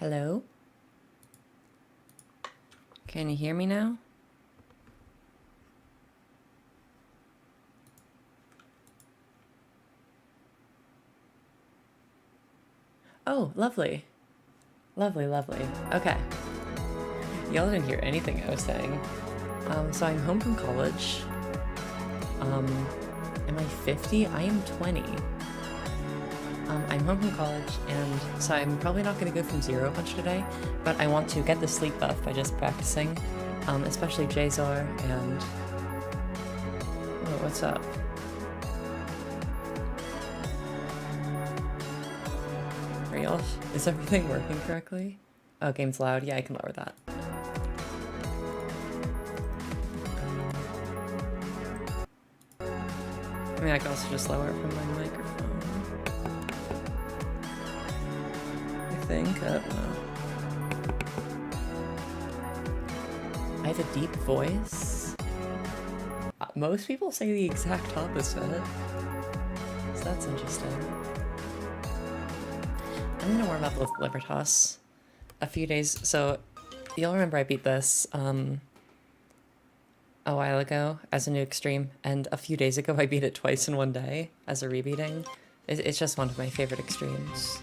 Hello? Can you hear me now? Oh, lovely. Lovely, lovely. Okay. Y'all didn't hear anything I was saying. So I'm home from college. Am I 50? I am 20. I'm home from college, and so I'm probably not going to go from zero a bunch today, but I want to get the sleep buff by just practicing, especially Jeyzor and... Oh, what's up? Are y'all... Is everything working correctly? Oh, game's loud. Yeah, I can lower that. I mean, I can also just lower it from my microphone. I think, I don't know. I have a deep voice. Most people say the exact opposite. So that's interesting. I'm gonna warm up with Libertas a few days. So you'll remember I beat this a while ago as a new extreme, and a few days ago I beat it twice in one day as a rebeating. It's just one of my favorite extremes.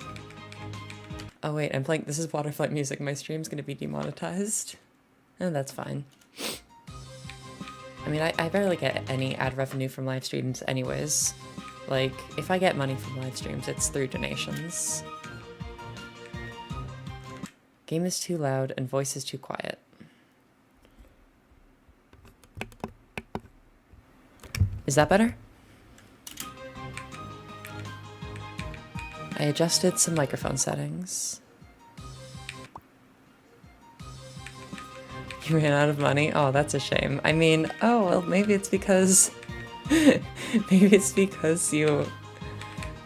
Oh wait, I'm playing, this is Waterflight music, my stream's gonna be demonetized. Oh, that's fine. I mean, I barely get any ad revenue from live streams anyways. Like, if I get money from live streams, it's through donations. Game is too loud and voice is too quiet. Is that better? I adjusted some microphone settings. You ran out of money? Oh, that's a shame. I mean, oh, well, maybe it's because... maybe it's because you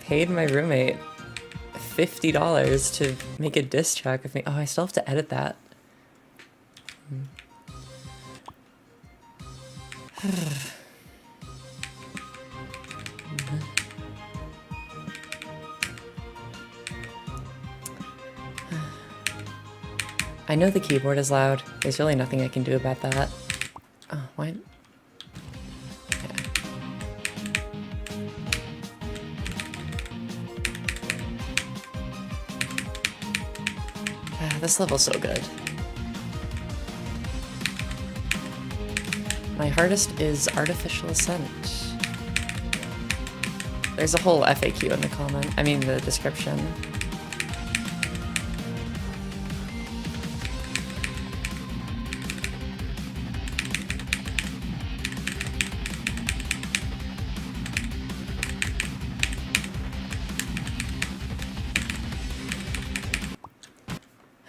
paid my roommate $50 to make a diss track of me. Oh, I still have to edit that. I know the keyboard is loud. There's really nothing I can do about that. Oh, why? Yeah. This level's so good. My hardest is Artificial Ascent. There's a whole FAQ in the comment. I mean, the description.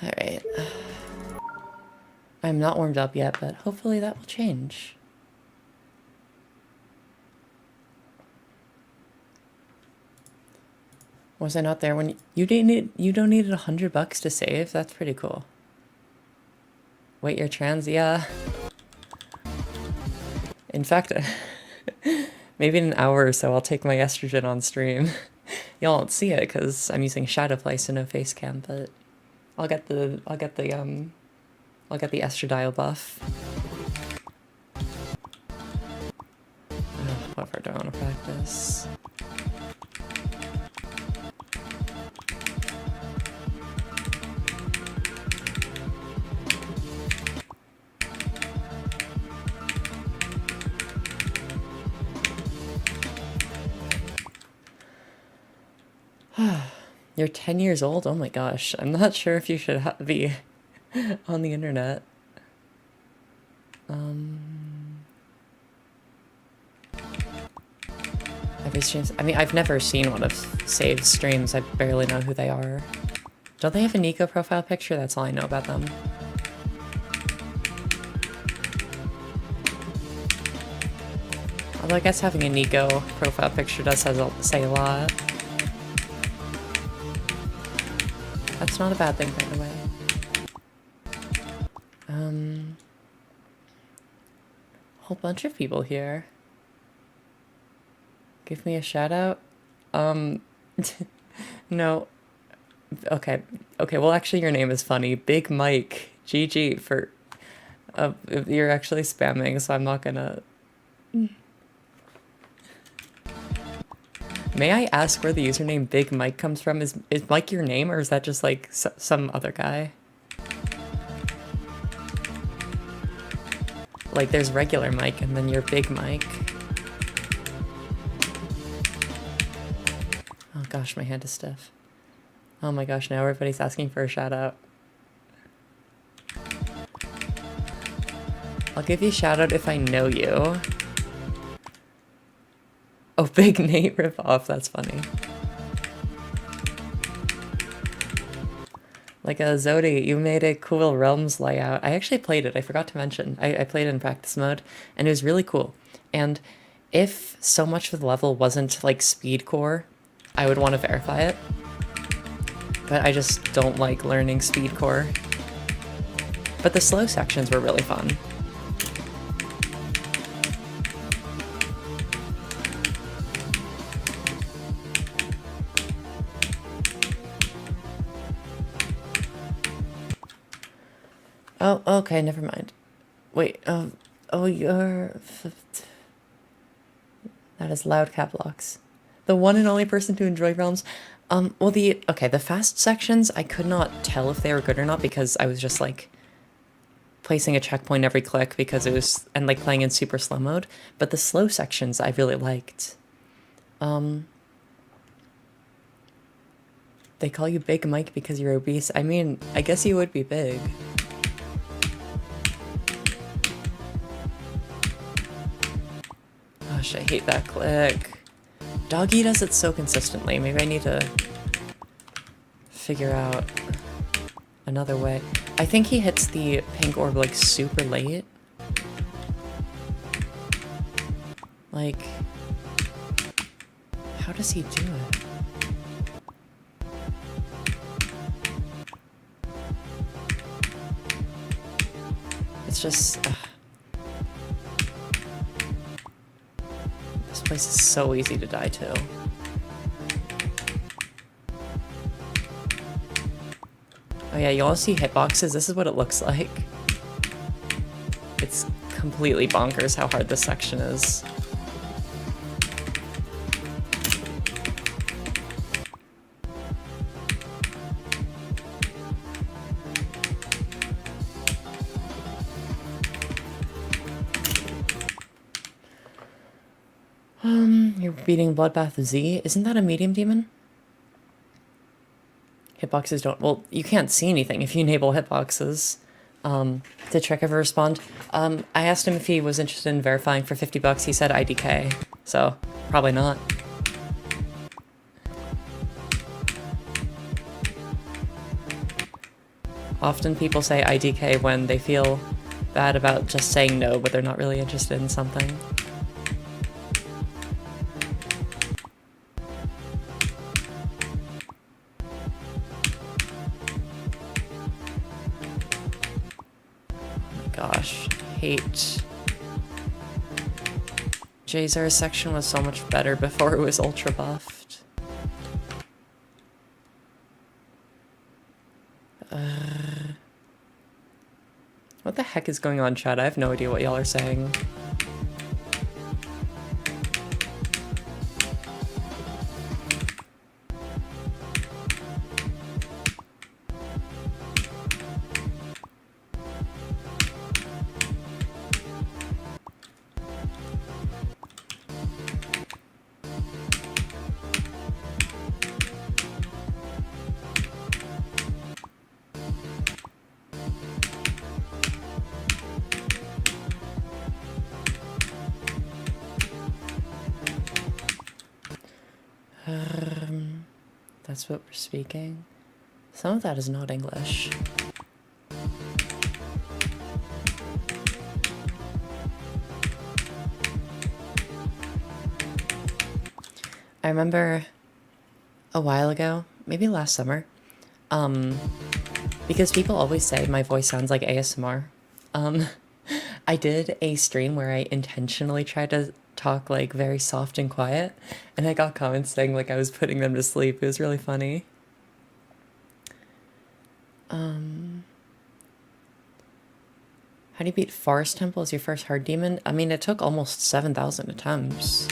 Alright. I'm not warmed up yet, but hopefully that will change. Was I not there when you donated $100 to save? That's pretty cool. Wait, you're trans? Yeah. In fact, maybe in an hour or so I'll take my estrogen on stream. Y'all won't see it because I'm using shadow play, so no face cam, but I'll get the estradiol buff. Whatever, do I want to practice? You're 10 years old? Oh my gosh. I'm not sure if you should be on the internet. Every streams... I mean, I've never seen one of Save's streams. I barely know who they are. Don't they have a Nico profile picture? That's all I know about them. Although I guess having a Nico profile picture does say a lot. That's not a bad thing, by the way. Whole bunch of people here. Give me a shout out? No. Okay, okay, well actually your name is funny. Big Mike. GG for you're actually spamming, so I'm not gonna. May I ask where the username Big Mike comes from? Is Mike your name, or is that just like some other guy? Like there's regular Mike and then you're Big Mike. Oh gosh, my hand is stiff. Oh my gosh, now everybody's asking for a shout out. I'll give you a shout out if I know you. Oh, Big Nate ripoff, that's funny. Like Zodi, you made a cool Realms layout. I actually played it, I forgot to mention. I played it in practice mode, and it was really cool. And if so much of the level wasn't like speed core, I would want to verify it. But I just don't like learning speed core. But the slow sections were really fun. Oh, okay, never mind. Wait, oh, you're... That is loud cap locks. The one and only person to enjoy Realms. Well, the fast sections, I could not tell if they were good or not because I was just, like, placing a checkpoint every click because it was, and, like, playing in super slow mode. But the slow sections I really liked. They call you Big Mike because you're obese. I mean, I guess you would be big. Gosh, I hate that click. Doggy does it so consistently. Maybe I need to figure out another way. I think he hits the pink orb like super late. Like, how does he do it? It's just... This place is so easy to die to. Oh yeah, you all see hitboxes? This is what it looks like. It's completely bonkers how hard this section is. You're beating Bloodbath Z? Isn't that a medium demon? Hitboxes don't... Well, you can't see anything if you enable hitboxes. Did Trek ever respond? I asked him if he was interested in verifying for 50 bucks. He said IDK, so probably not. Often people say IDK when they feel bad about just saying no, but they're not really interested in something. Gosh, hate. Jeyzor's section was so much better before it was ultra buffed. What the heck is going on, chat? I have no idea what y'all are saying. That's what we're speaking. Some of that is not English. I remember a while ago, maybe last summer, because people always say my voice sounds like ASMR, I did a stream where I intentionally tried to talk like very soft and quiet, and I got comments saying like I was putting them to sleep. It was really funny. How do you beat Forest Temple as your first hard demon? I mean, it took almost 7,000 attempts.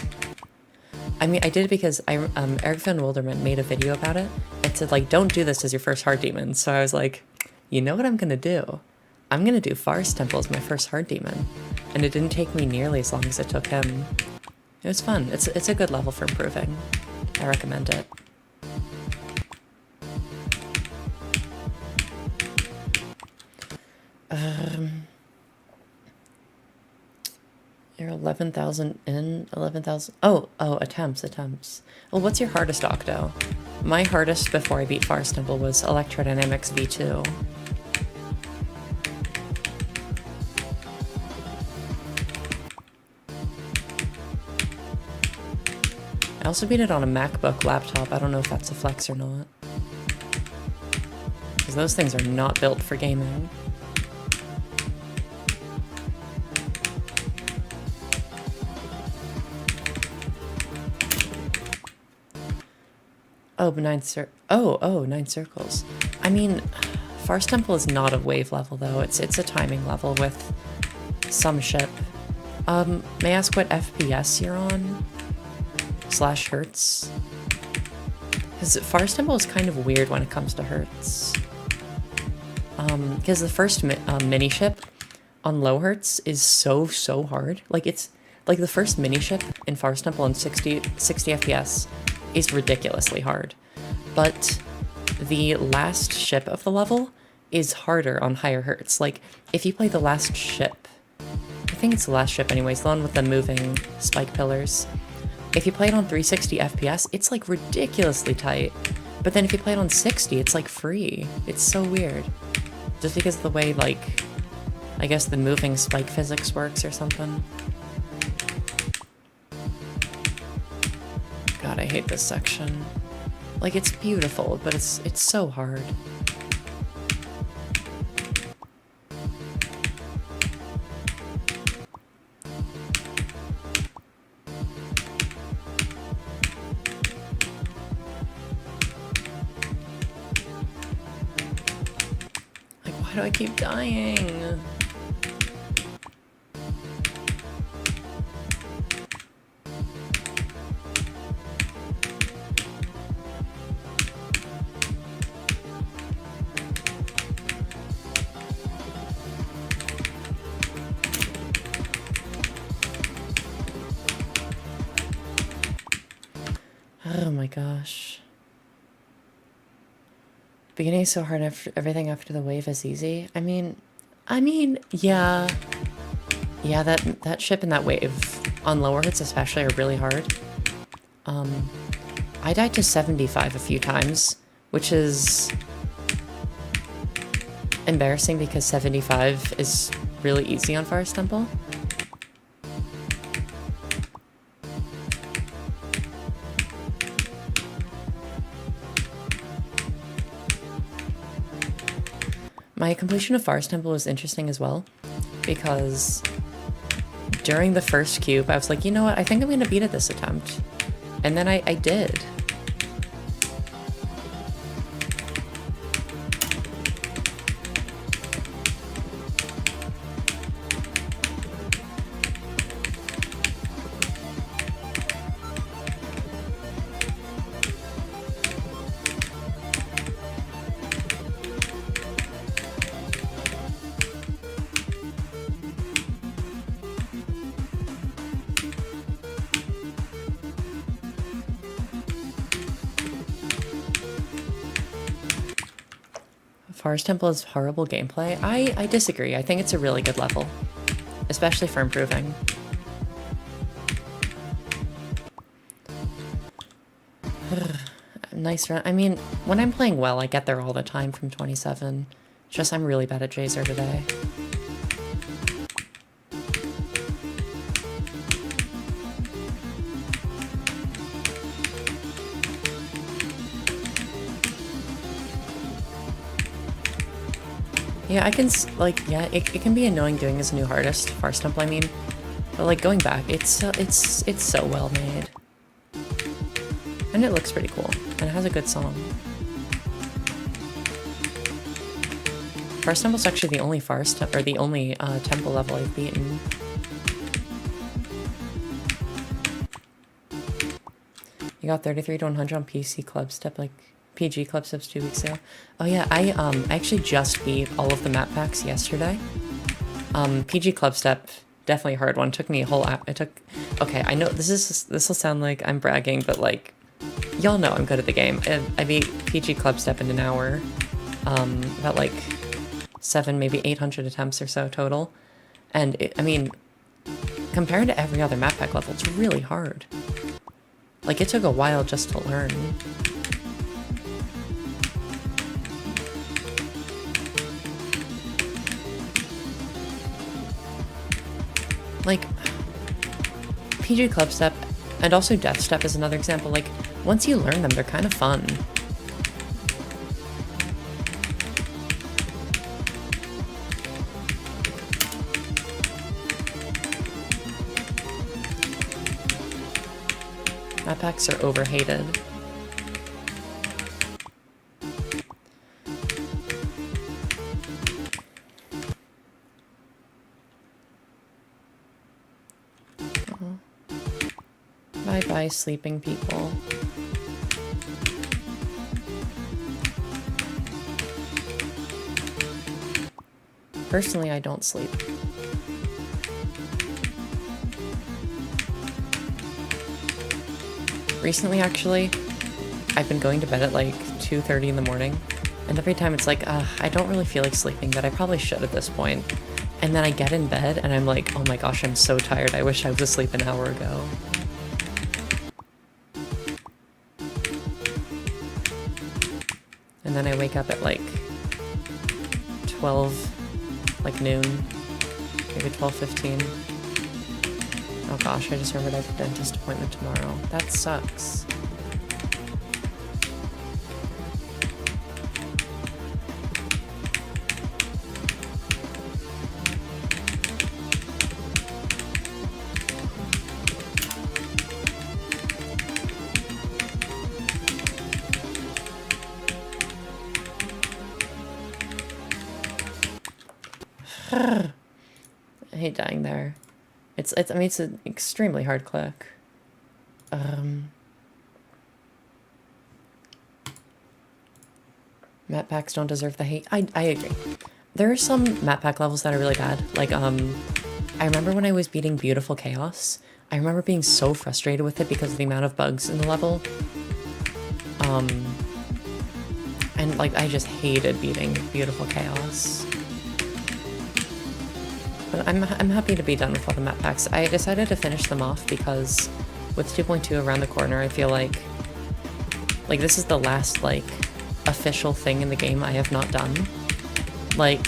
I mean, I did it because Eric Van Wilderman made a video about it. It said, like, don't do this as your first hard demon. So I was like, you know what I'm gonna do? I'm gonna do Forest Temple as my first hard demon. And it didn't take me nearly as long as it took him. It was fun. It's a good level for improving. I recommend it. You're 11,000 in, 11,000. Oh, attempts. Well, what's your hardest octo? My hardest before I beat Forest Temple was Electrodynamics V2. I also beat it on a MacBook laptop. I don't know if that's a flex or not. Because those things are not built for gaming. Oh, nine circles. I mean, Forest Temple is not a wave level though. It's a timing level with some ship. May I ask what FPS you're on? / hertz? Because Forest Temple is kind of weird when it comes to hertz. Because the first mini ship on low hertz is so hard. Like it's like the first mini ship in Forest Temple on 60 FPS is ridiculously hard, but the last ship of the level is harder on higher hertz. Like if you play the last ship, I think it's the last ship anyways, the one with the moving spike pillars. If you play it on 360 FPS, it's like ridiculously tight. But then if you play it on 60, it's like free. It's so weird. Just because of the way, like, I guess the moving spike physics works or something. God, I hate this section. Like, it's beautiful, but it's so hard. Why do I keep dying? Oh my gosh. Beginning is so hard, after everything after the wave is easy. I mean, yeah. Yeah, that ship and that wave on lower hits especially are really hard. I died to 75 a few times, which is embarrassing because 75 is really easy on Forest Temple. My completion of Forest Temple was interesting as well, because during the first cube, I was like, you know what, I think I'm going to beat it this attempt. And then I did. Forest Temple is horrible gameplay. I disagree. I think it's a really good level, especially for improving. Nice run. I mean, when I'm playing well, I get there all the time from 27. Just I'm really bad at Jeyzor today. Yeah, I can, like, yeah, it can be annoying doing as a new hardest, Forest Temple, I mean. But, like, going back, it's so well made. And it looks pretty cool. And it has a good song. Farce Temple's actually the only or the only temple level I've beaten. You got 33 to 100 on PC Club Step, like PG Club Steps 2 weeks ago. Oh yeah, I actually just beat all of the map packs yesterday. PG Club Step, definitely a hard one. Took me a whole okay, I know this will sound like I'm bragging, but like, y'all know I'm good at the game. I beat PG Club Step in an hour. About like 7, maybe 800 attempts or so total. And I mean, compared to every other map pack level, it's really hard. Like, it took a while just to learn. Like, PG Club Step and also Death Step is another example. Like, once you learn them, they're kind of fun. Map packs are overhated. Bye-bye, sleeping people. Personally, I don't sleep. Recently, actually, I've been going to bed at like 2:30 in the morning, and every time it's like, I don't really feel like sleeping, but I probably should at this point. And then I get in bed, and I'm like, oh my gosh, I'm so tired. I wish I was asleep an hour ago. And then I wake up at like 12, like noon, maybe 12:15. Oh gosh, I just remembered I have a dentist appointment tomorrow. That sucks. I hate dying there. I mean, it's an extremely hard click. Map packs don't deserve the hate. I agree. There are some map pack levels that are really bad. Like, I remember when I was beating Beautiful Chaos, I remember being so frustrated with it because of the amount of bugs in the level. And like, I just hated beating Beautiful Chaos. But I'm happy to be done with all the map packs. I decided to finish them off because with 2.2 around the corner, I feel like this is the last, like, official thing in the game I have not done. Like,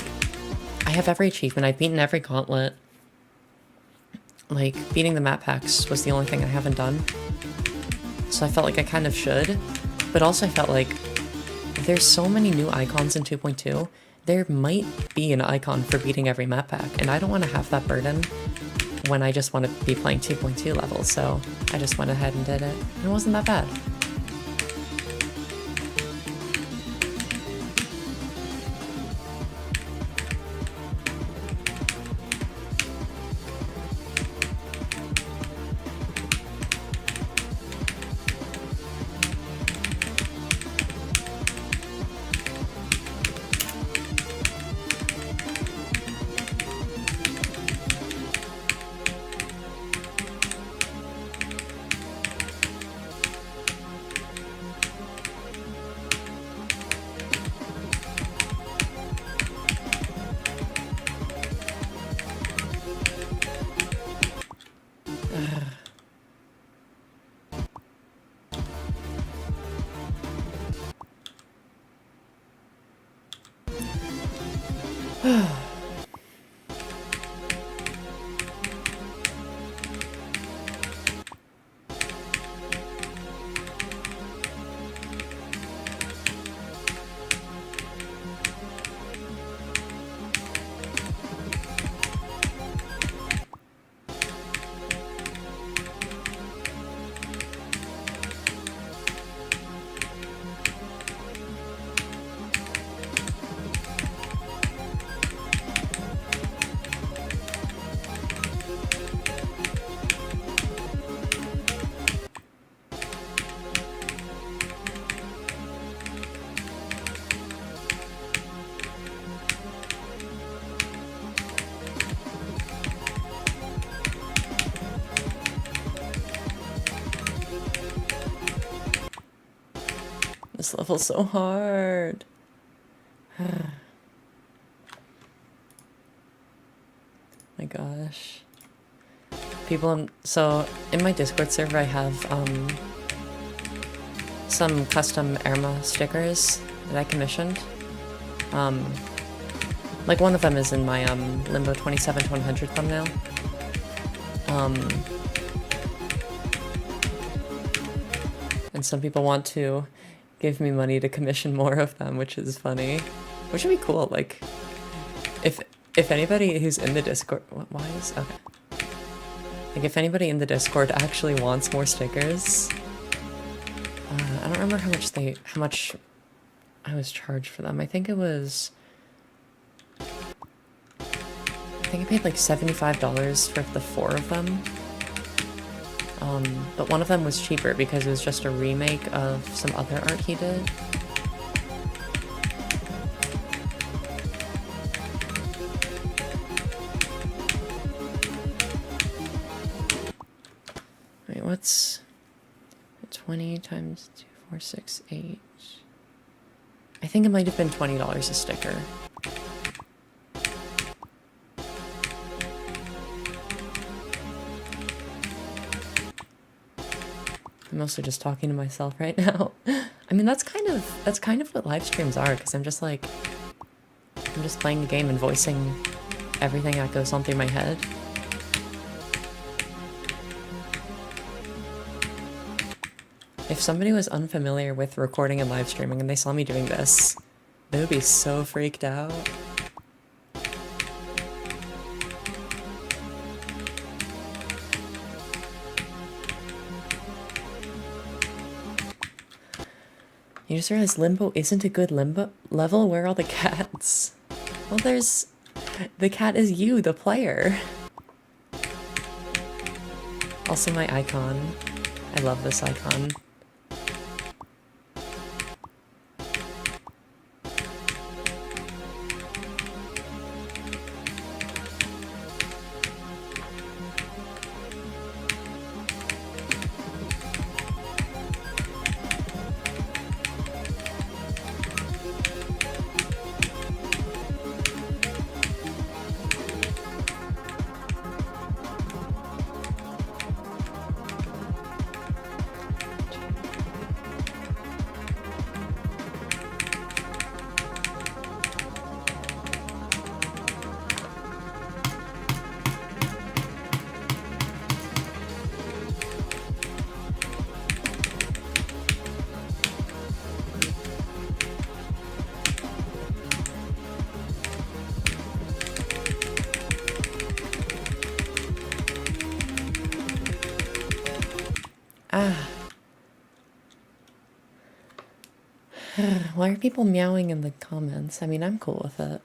I have every achievement, I've beaten every gauntlet. Like, beating the map packs was the only thing I haven't done. So I felt like I kind of should, but also I felt like there's so many new icons in 2.2, there might be an icon for beating every map pack, and I don't want to have that burden when I just want to be playing 2.2 levels, so I just went ahead and did it. And it wasn't that bad. This level's so hard. My gosh. People, so in my Discord server I have some custom Aerma stickers that I commissioned. Like one of them is in my Limbo 27 to 100 thumbnail. And some people want to give me money to commission more of them, which is funny. Which would be cool, like, if anybody who's in the Discord, why is, okay. Like, if anybody in the Discord actually wants more stickers, I don't remember how much I was charged for them. I think it was, I think I paid like $75 for the 4 of them. But one of them was cheaper because it was just a remake of some other art he did. Wait, what's 20 times 2, 4, 6, 8? I think it might have been $20 a sticker. I'm mostly just talking to myself right now. I mean, that's kind of what live streams are, because I'm just playing the game and voicing everything that goes on through my head. If somebody was unfamiliar with recording and live streaming and they saw me doing this, they would be so freaked out. You just realized Limbo isn't a good limbo level? Where are all the cats? Well, the cat is you, the player. Also my icon. I love this icon. Why are people meowing in the comments? I mean, I'm cool with it.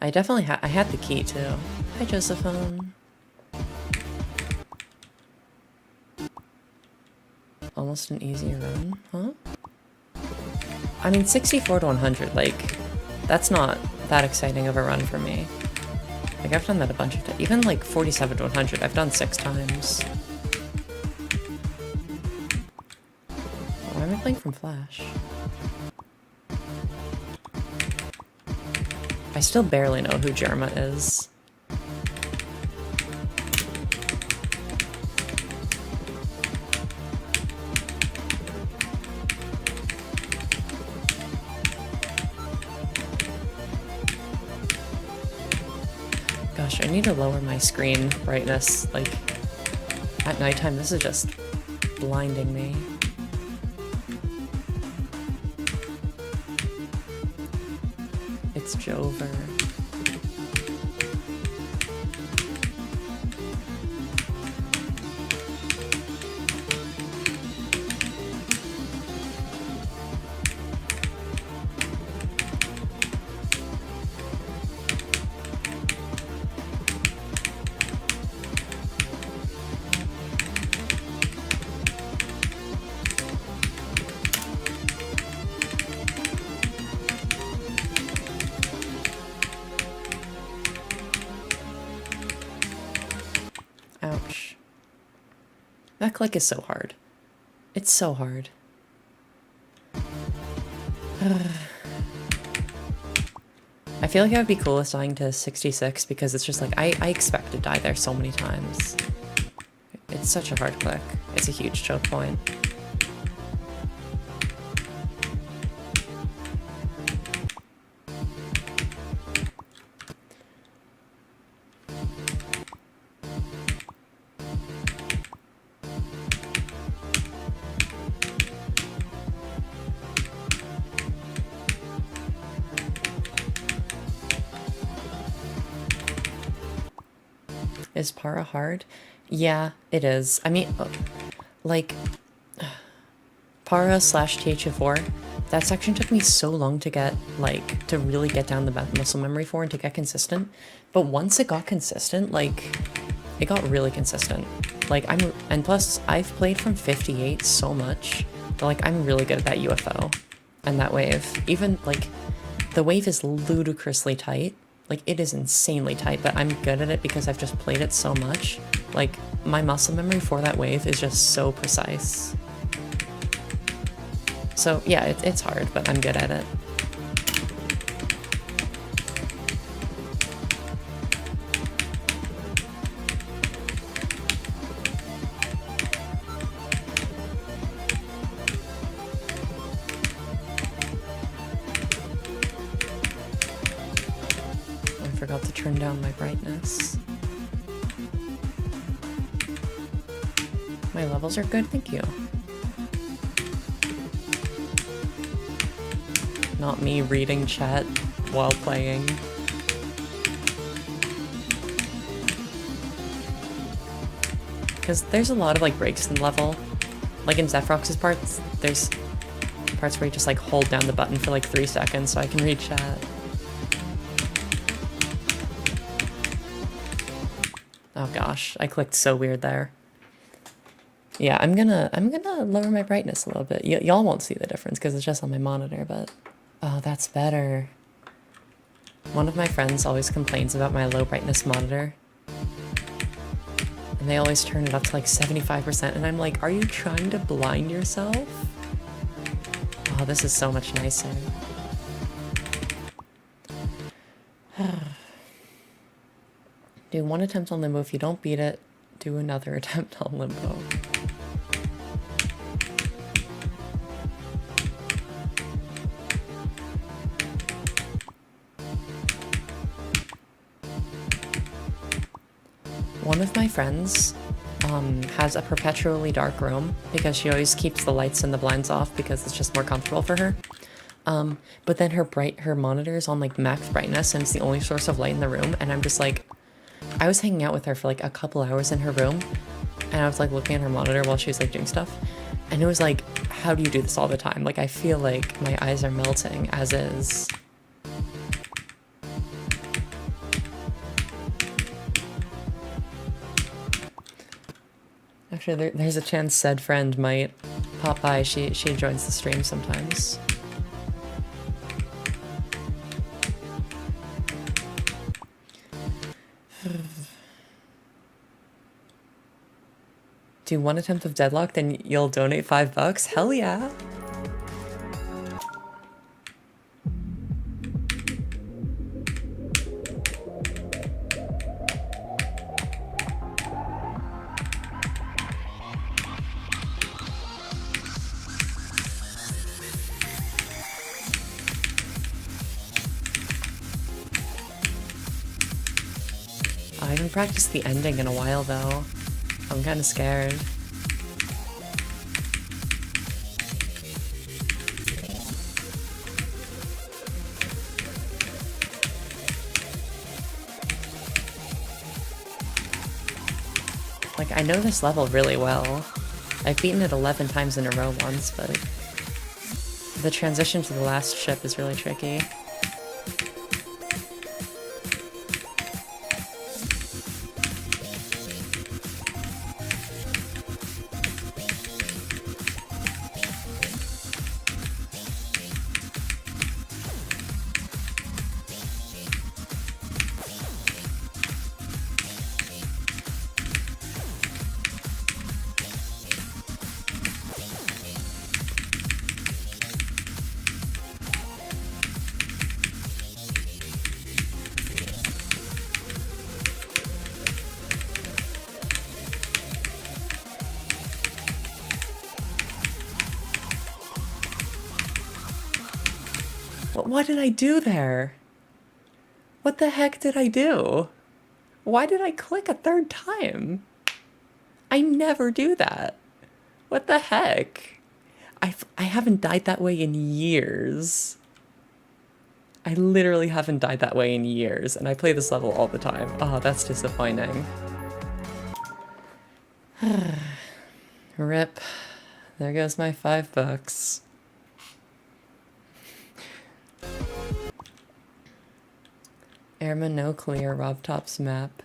I definitely I had the key too. Hi, Josephine. Almost an easy run, huh? I mean, 64 to 100, like, that's not that exciting of a run for me. Like, I've done that a bunch of times. Even, like, 47 to 100, I've done 6 times. Why am I playing from Flash? I still barely know who Aerma is. Gosh, I need to lower my screen brightness, like, at nighttime. This is just blinding me. It's Jeyzor. Ouch. That click is so hard. It's so hard. I feel like I would be cool with dying to 66 because it's just like, I expect to die there so many times. It's such a hard click. It's a huge choke point. Is Para hard? Yeah, it is. I mean, like, Para / THF4, that section took me so long to get, like, to really get down the muscle memory for and to get consistent. But once it got consistent, like, it got really consistent. Like, and plus, I've played from 58 so much that, like, I'm really good at that UFO and that wave. Even, like, the wave is ludicrously tight. Like, it is insanely tight, but I'm good at it because I've just played it so much. Like, my muscle memory for that wave is just so precise. So, yeah, it's hard, but I'm good at it. Forgot to turn down my brightness. My levels are good, thank you. Not me reading chat while playing. Because there's a lot of like breaks in the level. Like in Zephyrox's parts, there's parts where you just like hold down the button for like 3 seconds so I can read chat. Oh gosh, I clicked so weird there. Yeah, I'm gonna lower my brightness a little bit. Y'all won't see the difference because it's just on my monitor, but oh, that's better. One of my friends always complains about my low brightness monitor. And they always turn it up to like 75%, and I'm like, are you trying to blind yourself? Oh, this is so much nicer. Do one attempt on Limbo. If you don't beat it, do another attempt on Limbo. One of my friends has a perpetually dark room because she always keeps the lights and the blinds off because it's just more comfortable for her. But then her monitor is on like max brightness and it's the only source of light in the room, and I'm just like, I was hanging out with her for like a couple hours in her room, and I was like looking at her monitor while she was like doing stuff, and it was like, how do you do this all the time? Like, I feel like my eyes are melting as is. Actually, there's a chance said friend might pop by. She joins the stream sometimes. Do one attempt of Deadlock, then you'll donate $5? Hell yeah! I haven't practiced the ending in a while though. I'm kind of scared. Like, I know this level really well. I've beaten it 11 times in a row once, but the transition to the last ship is really tricky. What did I do there? What the heck did I do? Why did I click a third time? I never do that. What the heck? I haven't died that way in years. I literally haven't died that way in years, and I play this level all the time. Oh, that's disappointing. Rip. There goes my $5. Aerma no clear, RobTop's map.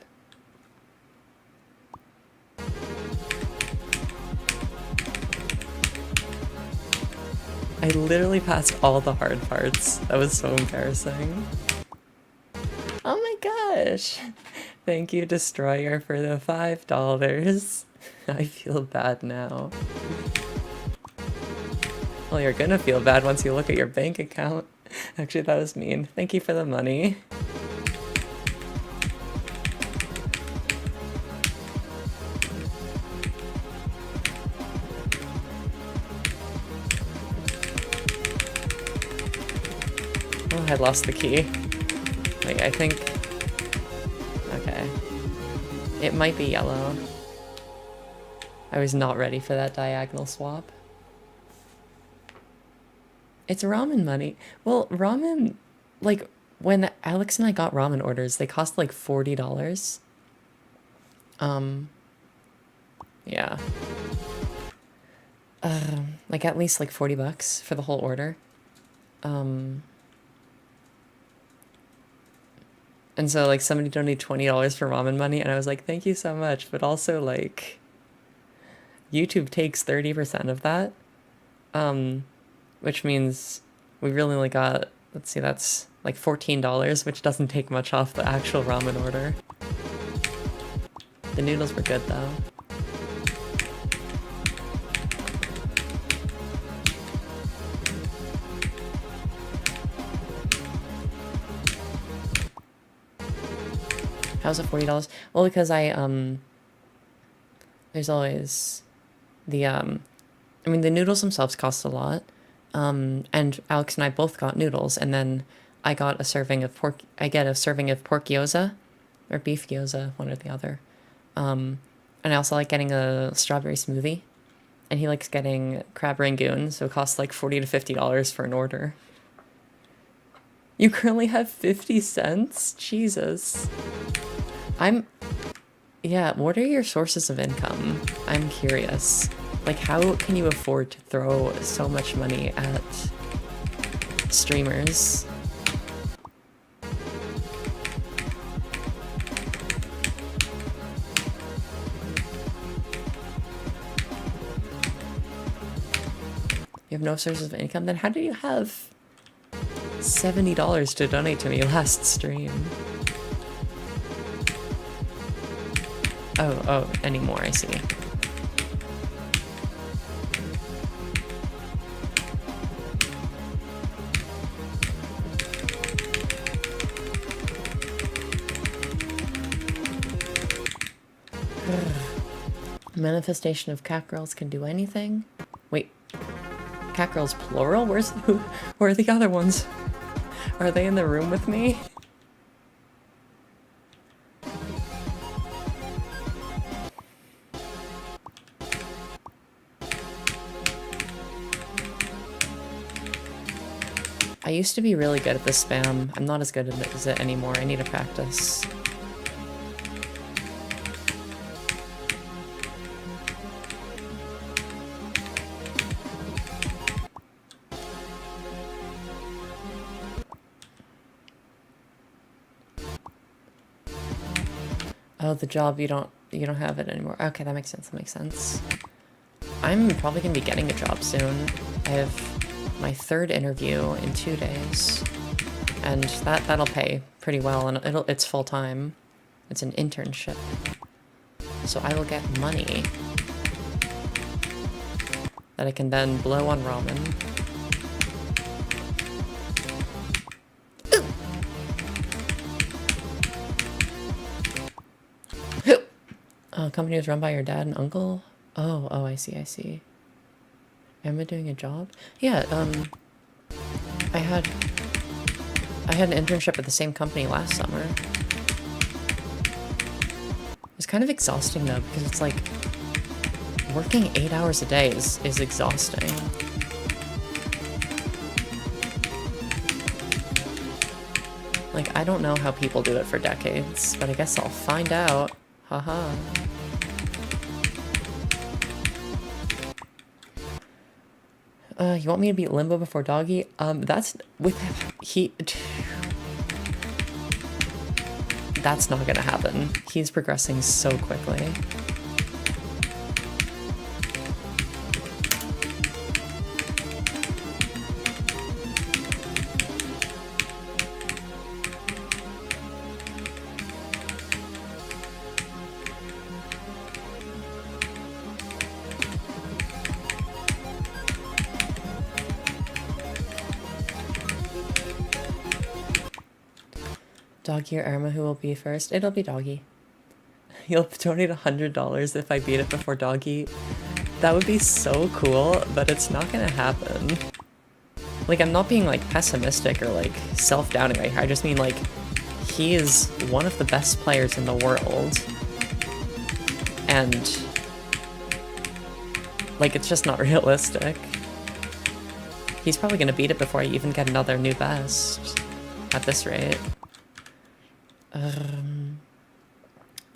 I literally passed all the hard parts. That was so embarrassing. Oh my gosh! Thank you, Destroyer, for the $5. I feel bad now. Well, you're gonna feel bad once you look at your bank account. Actually, that was mean. Thank you for the money. Oh, I lost the key. Wait, I think... Okay. It might be yellow. I was not ready for that diagonal swap. It's ramen money. Well, ramen... Like, when Alex and I got ramen orders, they cost like $40. Yeah. Like at least like $40 for the whole order. And so, like, somebody donated $20 for ramen money, and I was like, thank you so much, but also, like, YouTube takes 30% of that, which means we really only got, let's see, that's, like, $14, which doesn't take much off the actual ramen order. The noodles were good, though. How's it $40? Well, because there's always the, I mean, the noodles themselves cost a lot, and Alex and I both got noodles, and then I got a serving of pork, I get a serving of pork gyoza, or beef gyoza, one or the other, and I also like getting a strawberry smoothie, and he likes getting crab rangoon, so it costs like $40 to $50 for an order. You currently have 50 cents? Jesus. Yeah, what are your sources of income? I'm curious. Like, how can you afford to throw so much money at streamers? You have no sources of income? Then how do you have $70 to donate to me last stream? Oh, anymore, I see. Manifestation of cat girls can do anything? Wait, cat girls plural? Where are the other ones? Are they in the room with me? I used to be really good at this spam. I'm not as good as it anymore. I need to practice. Oh, the job, you don't have it anymore. Okay, that makes sense. That makes sense. I'm probably gonna be getting a job soon. I have my third interview in 2 days, and that'll pay pretty well, and it's full time. It's an internship, so I will get money that I can then blow on ramen. Company was run by your dad and uncle? Oh, I see. Am I doing a job? Yeah, I had I had an internship at the same company last summer. It's kind of exhausting though, because it's like working 8 hours a day is exhausting. Like, I don't know how people do it for decades, but I guess I'll find out. Haha. You want me to beat Limbo before Doggy? That's with that's not gonna happen. He's progressing so quickly. Doggy or Aerma, who will be first? It'll be Doggy. You'll donate $100 if I beat it before Doggy. That would be so cool, but it's not gonna happen. Like, I'm not being, like, pessimistic or, like, self-doubting right here. I just mean, like, he is one of the best players in the world. And, like, it's just not realistic. He's probably gonna beat it before I even get another new best. At this rate.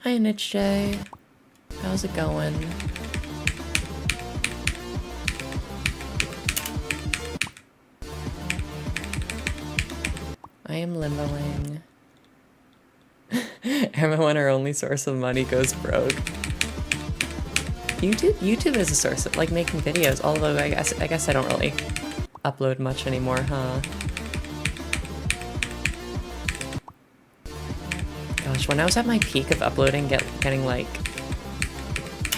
Hi Nitch J. How's it going? I am limboing. Aerma, when our only source of money goes broke. YouTube is a source of, like, making videos, although I guess I don't really upload much anymore, huh? Gosh, when I was at my peak of uploading, getting like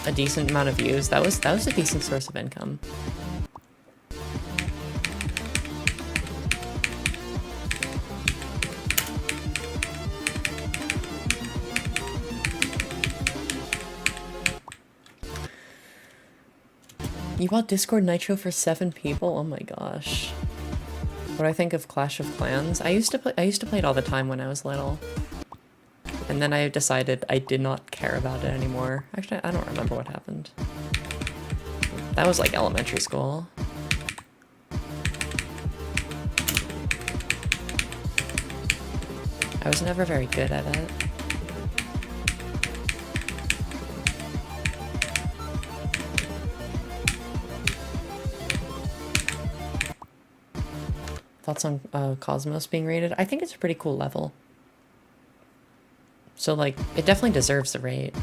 a decent amount of views, that was a decent source of income. You bought Discord Nitro for 7 people? Oh my gosh. What do I think of Clash of Clans? I used to play it all the time when I was little. And then I decided I did not care about it anymore. Actually, I don't remember what happened. That was like elementary school. I was never very good at it. Thoughts on Cosmos being rated? I think it's a pretty cool level. So, like, it definitely deserves the rate.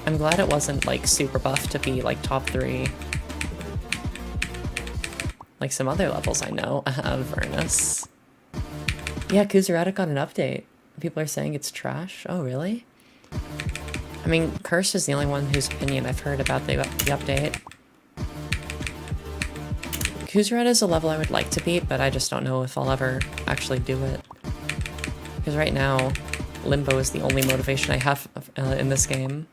I'm glad it wasn't, like, super buff to be, like, top 3. Like some other levels I know. Vernus. Yeah, Kuzeratic got an update. People are saying it's trash. Oh, really? I mean, Curse is the only one whose opinion I've heard about the update. Kuzeratic is a level I would like to beat, but I just don't know if I'll ever actually do it. Because right now, Limbo is the only motivation I have in this game.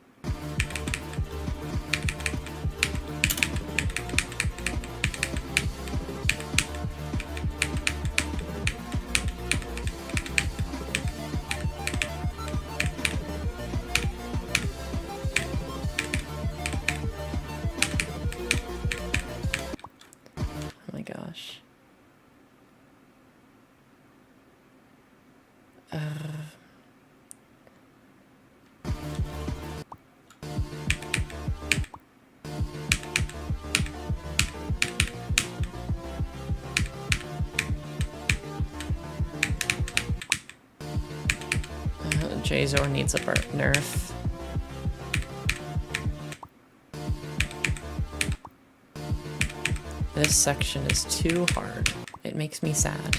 Jeyzor needs a nerf. This section is too hard. It makes me sad.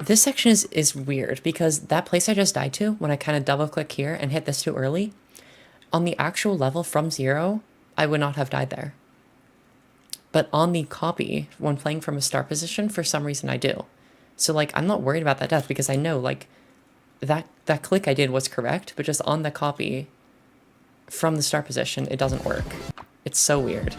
this section is weird because that place I just died to, when I kind of double click here and hit this too early, on the actual level from 0, I would not have died there. But on the copy, when playing from a start position, for some reason I do. So like, I'm not worried about that death because I know like that click I did was correct, but just on the copy from the start position, it doesn't work. It's so weird.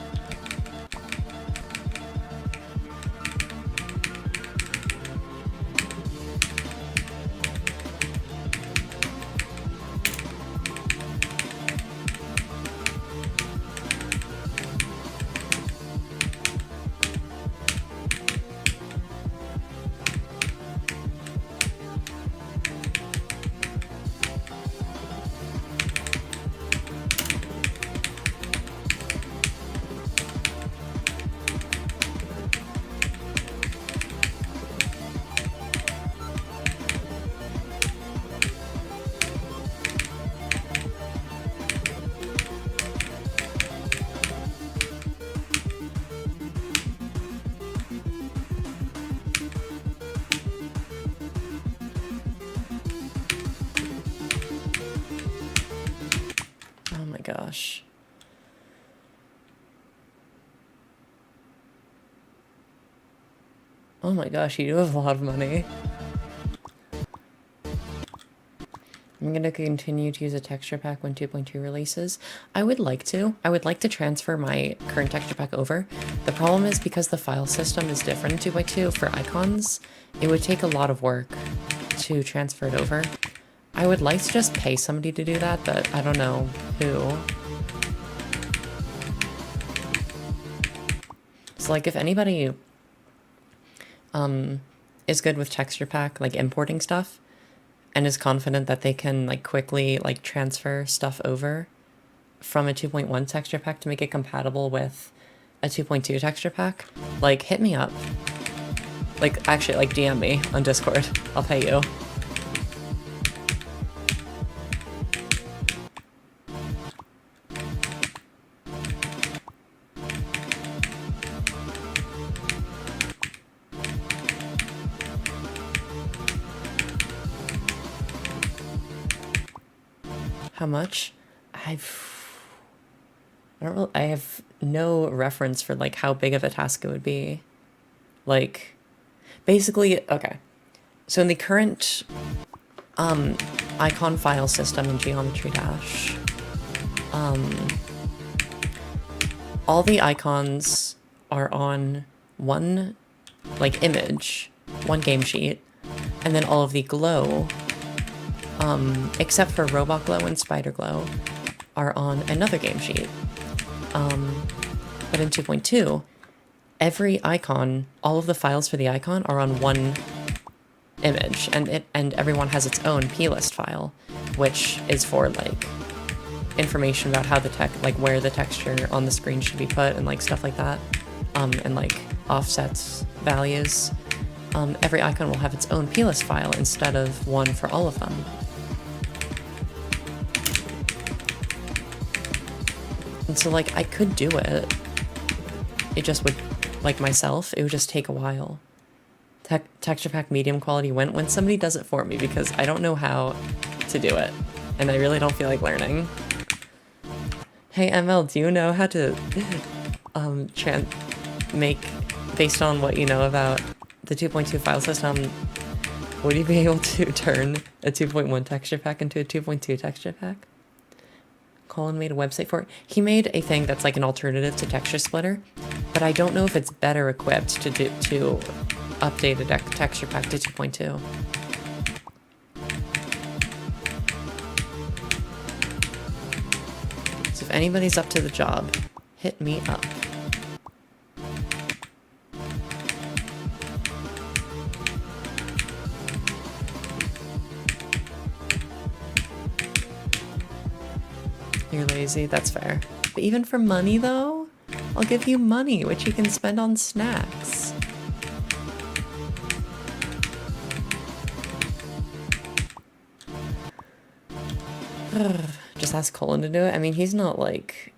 Gosh. Oh my gosh, you do have a lot of money. I'm gonna continue to use a texture pack when 2.2 releases. I would like to. I would like to transfer my current texture pack over. The problem is because the file system is different in 2.2 for icons, it would take a lot of work to transfer it over. I would like to just pay somebody to do that, but I don't know who. So like if anybody is good with texture pack, like importing stuff, and is confident that they can like quickly like transfer stuff over from a 2.1 texture pack to make it compatible with a 2.2 texture pack, like hit me up. Like actually like DM me on Discord. I'll pay you. How much? I have no reference for like how big of a task it would be. Like, basically, okay. So in the current icon file system in Geometry Dash, all the icons are on one like image, one game sheet, and then all of the glow, except for Robot Glow and Spider Glow, are on another game sheet. But in 2.2, every icon, all of the files for the icon are on one image, and everyone has its own plist file, which is for like information about how the where the texture on the screen should be put and like stuff like that, and like offsets, values. Every icon will have its own plist file instead of one for all of them. And so like I could do it. It just would, like myself, it would just take a while. Texture pack medium quality when somebody does it for me, because I don't know how to do it, and I really don't feel like learning. Hey ML, do you know how to make, based on what you know about the 2.2 file system, would you be able to turn a 2.1 texture pack into a 2.2 texture pack? Colin made a website for it. He made a thing that's like an alternative to Texture Splitter, but I don't know if it's better equipped to update a texture pack to 2.2. So if anybody's up to the job, hit me up. You're lazy, that's fair. But even for money though, I'll give you money, which you can spend on snacks. Just ask Colin to do it. I mean, he's not like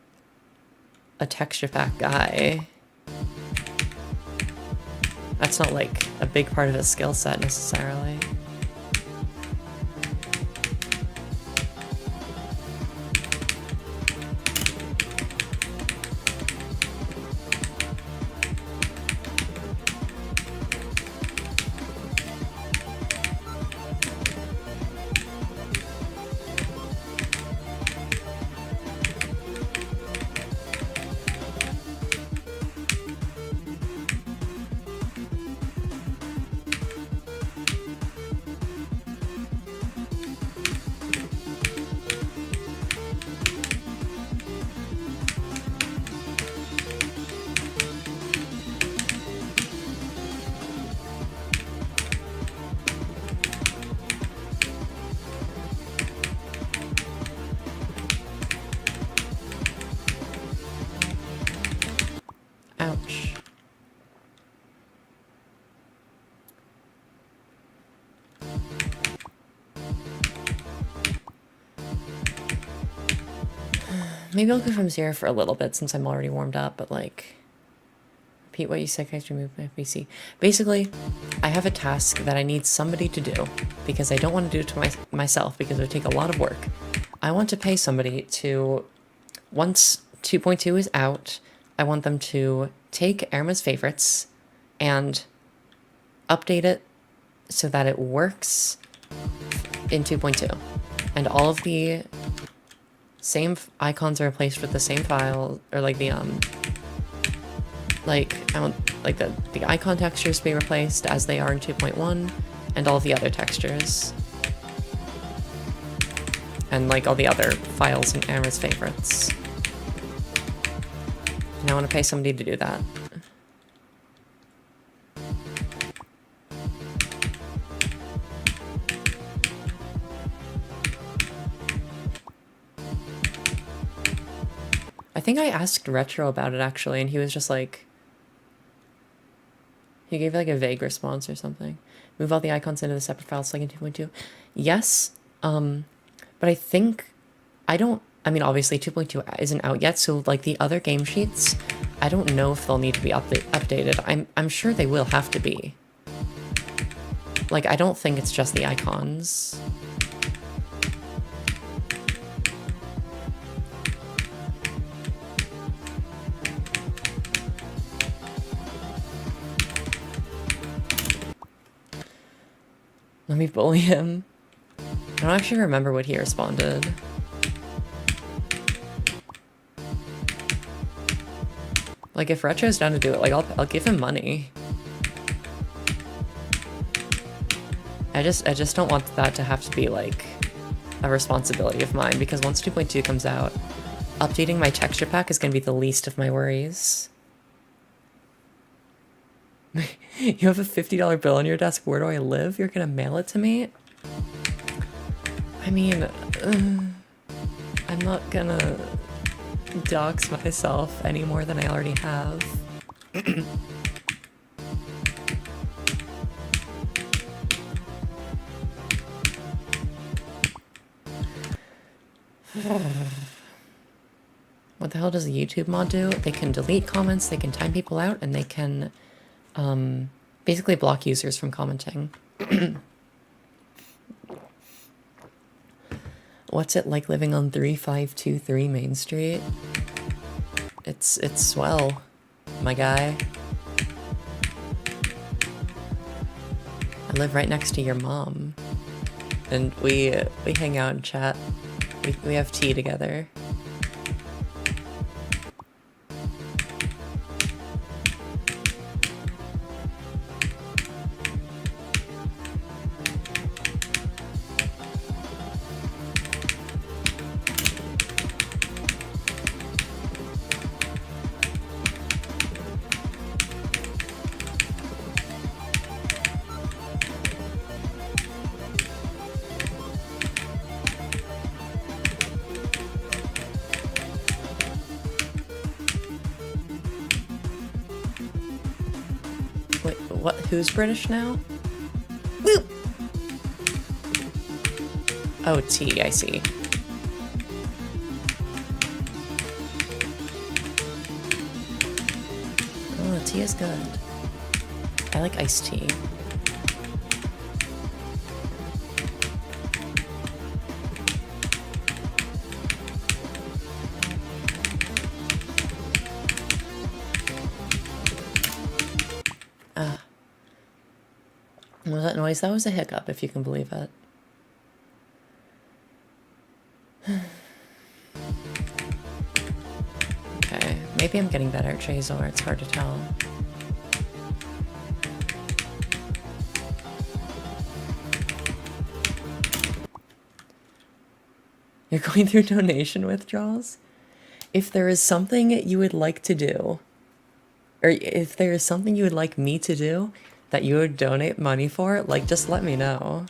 a texture pack guy. That's not like a big part of his skill set necessarily. Ouch. Maybe I'll go from 0 for a little bit since I'm already warmed up, but like, repeat what you said, guys, remove my PC. Basically, I have a task that I need somebody to do because I don't want to do it to myself because it would take a lot of work. I want to pay somebody to, once 2.2 is out, I want them to take Aerma's favorites and update it so that it works in 2.2. And all of the same icons are replaced with the same file, or like the, I want, like, the icon textures to be replaced as they are in 2.1, and all the other textures. And, like, all the other files in Aerma's favorites. And I want to pay somebody to do that. I think I asked Retro about it, actually, and he was just like... He gave, like, a vague response or something. Move all the icons into the separate files like in 2.2. Yes, but I think... I mean, obviously 2.2 isn't out yet, so, like, the other game sheets, I don't know if they'll need to be updated. I'm sure they will have to be. Like, I don't think it's just the icons. Let me bully him. I don't actually remember what he responded. Like, if Retro's down to do it, like, I'll give him money. I just don't want that to have to be, like, a responsibility of mine, because once 2.2 comes out, updating my texture pack is going to be the least of my worries. You have a $50 bill on your desk, where do I live? You're going to mail it to me? I mean, I'm not gonna dox myself any more than I already have. What the hell does a YouTube mod do? They can delete comments, they can time people out, and they can basically block users from commenting. What's it like living on 3523 Main Street? It's swell, my guy. I live right next to your mom. And we hang out and chat. We have tea together. What? Who's British now? Woo! Oh, tea, I see. Oh, tea is good. I like iced tea. What was that noise? That was a hiccup, if you can believe it. Okay, maybe I'm getting better at Jeyzor, it's hard to tell. You're going through donation withdrawals? If there is something you would like to do, or if there is something you would like me to do that you would donate money for, like, just let me know.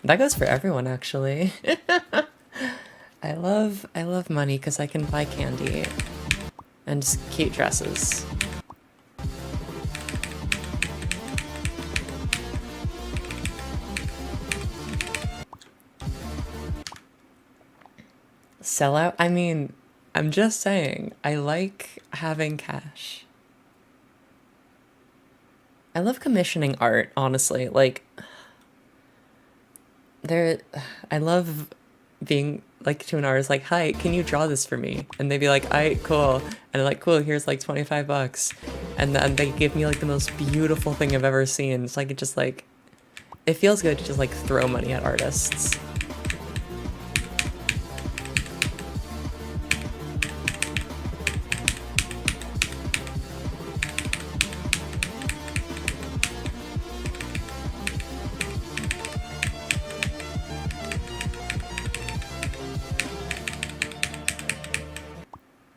That goes for everyone, actually. I love money because I can buy candy and just cute dresses. Sell out? I mean, I'm just saying, I like having cash. I love commissioning art, honestly. Like, I love being like to an artist like, hi, can you draw this for me? And they'd be like, alright, cool. And I'm like, cool, here's like 25 bucks. And then they give me like the most beautiful thing I've ever seen. It's like, it just like, it feels good to just like throw money at artists.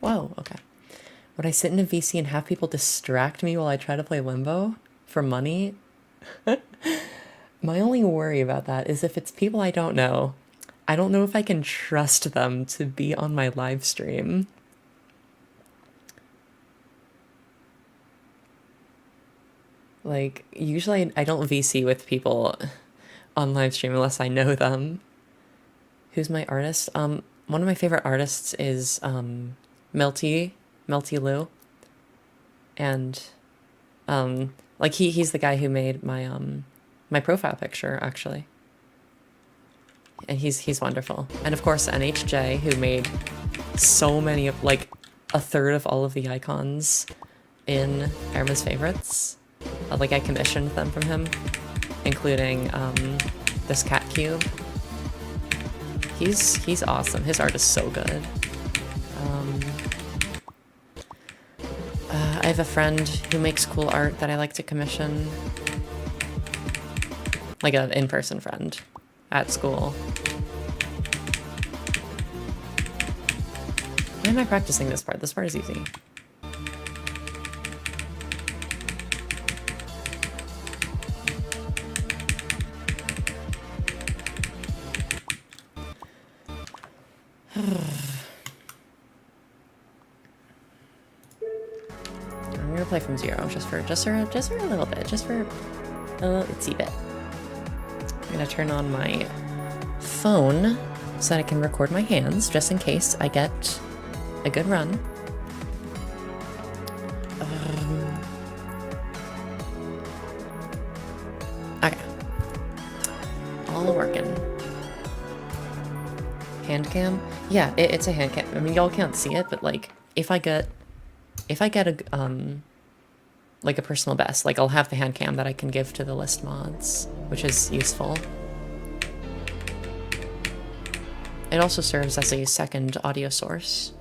Whoa, okay. Would I sit in a VC and have people distract me while I try to play Limbo for money? My only worry about that is if it's people I don't know if I can trust them to be on my live stream. Like, usually I don't VC with people on live stream unless I know them. Who's my artist? One of my favorite artists is Melty Lou. And like he's the guy who made my my profile picture, actually. And he's wonderful. And of course NHJ, who made so many of, like, a third of all of the icons in Aerma's favorites. Like, I commissioned them from him, including this cat cube. He's awesome. His art is so good. I have a friend who makes cool art that I like to commission. Like an in-person friend at school. Why am I practicing this part? This part is easy. I'm gonna play from zero just for a little bit, just for a little itsy bit. I'm gonna turn on my phone so that I can record my hands just in case I get a good run. Okay. All working. Hand cam? Yeah, it's a hand cam. I mean, y'all can't see it, but like, if I get a like a personal best, like I'll have the hand cam that I can give to the list mods, which is useful. It also serves as a second audio source,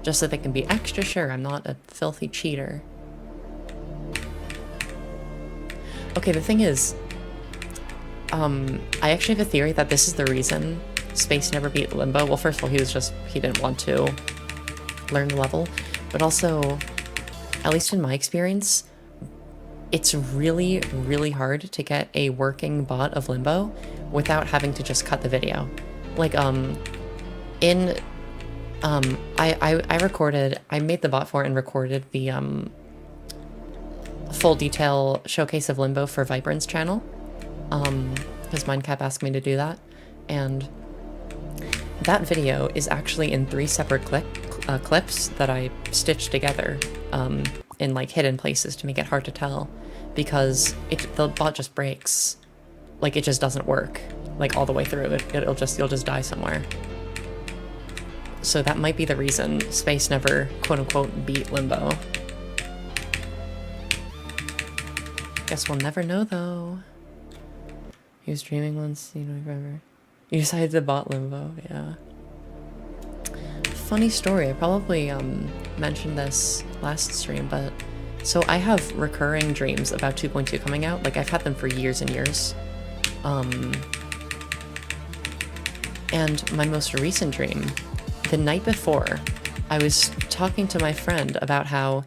just so they can be extra sure I'm not a filthy cheater. Okay, the thing is, I actually have a theory that this is the reason Space never beat Limbo. Well, first of all, he didn't want to learn the level, but also, at least in my experience, it's really, really hard to get a working bot of Limbo without having to just cut the video. Like, I made the bot for it and recorded the, full detail showcase of Limbo for Vibrant's channel, because Mindcap asked me to do that, And that video is actually in 3 separate clips that I stitched together in like hidden places to make it hard to tell, because the bot just breaks. Like, it just doesn't work like all the way through. You'll just die somewhere. So that might be the reason Space never quote-unquote beat Limbo. Guess we'll never know though. He was dreaming once, you know, forever. You decided to bot Limbo, yeah. Funny story, I probably mentioned this last stream, but so I have recurring dreams about 2.2 coming out. Like, I've had them for years and years. And my most recent dream, the night before, I was talking to my friend about how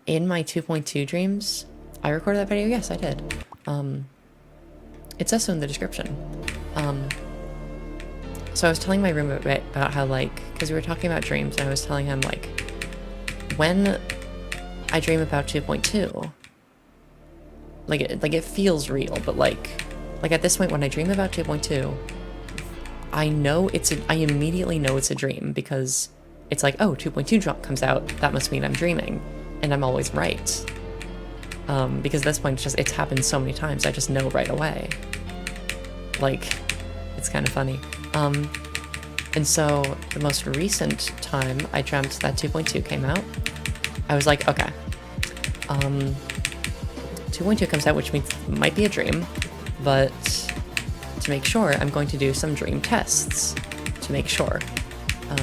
in my 2.2 dreams, I recorded that video, yes I did. It says so in the description. So I was telling my roommate about how, like, because we were talking about dreams, and I was telling him, like, when I dream about 2.2, like it feels real, but like at this point when I dream about 2.2, I immediately know it's a dream, because it's like, oh, 2.2 comes out, that must mean I'm dreaming, and I'm always right. Because at this point, it's happened so many times, I just know right away. Like, it's kind of funny. And so the most recent time I dreamt that 2.2 came out, I was like, okay, 2.2 comes out, which means it might be a dream, but to make sure, I'm going to do some dream tests to make sure.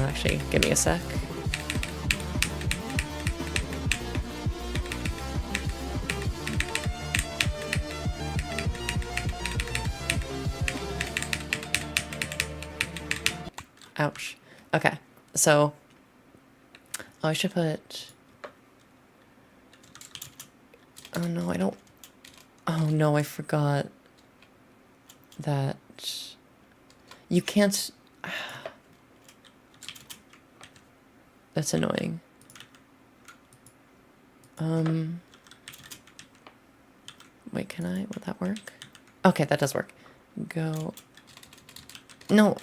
Actually, give me a sec. Ouch. Okay, so I should put... Oh no, I don't... Oh no, I forgot that you can't... That's annoying. Wait, can I? Will that work? Okay, that does work. Go... No,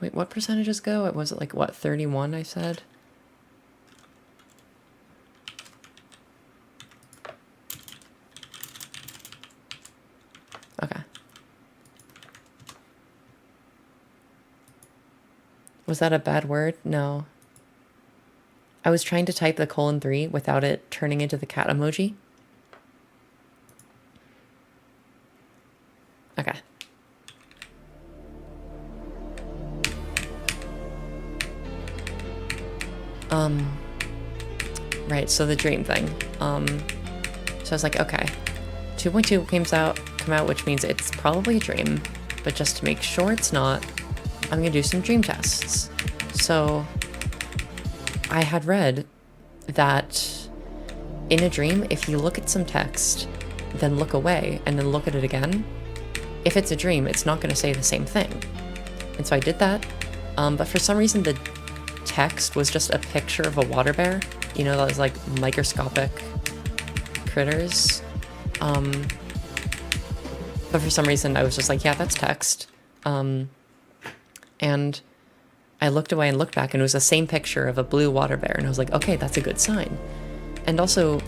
Wait, what percentages go? Was it like, what, 31 I said? Okay. Was that a bad word? No. I was trying to type the :3 without it turning into the cat emoji. Okay. Right, so the dream thing. So I was like, okay, 2.2 come out, which means it's probably a dream, but just to make sure it's not, I'm gonna do some dream tests. So I had read that in a dream, if you look at some text, then look away, and then look at it again, if it's a dream, it's not gonna say the same thing. And so I did that, but for some reason the text was just a picture of a water bear, you know, those like microscopic critters. But for some reason I was just like, yeah, that's text. And I looked away and looked back, and it was the same picture of a blue water bear, and I was like, okay, that's a good sign. And also,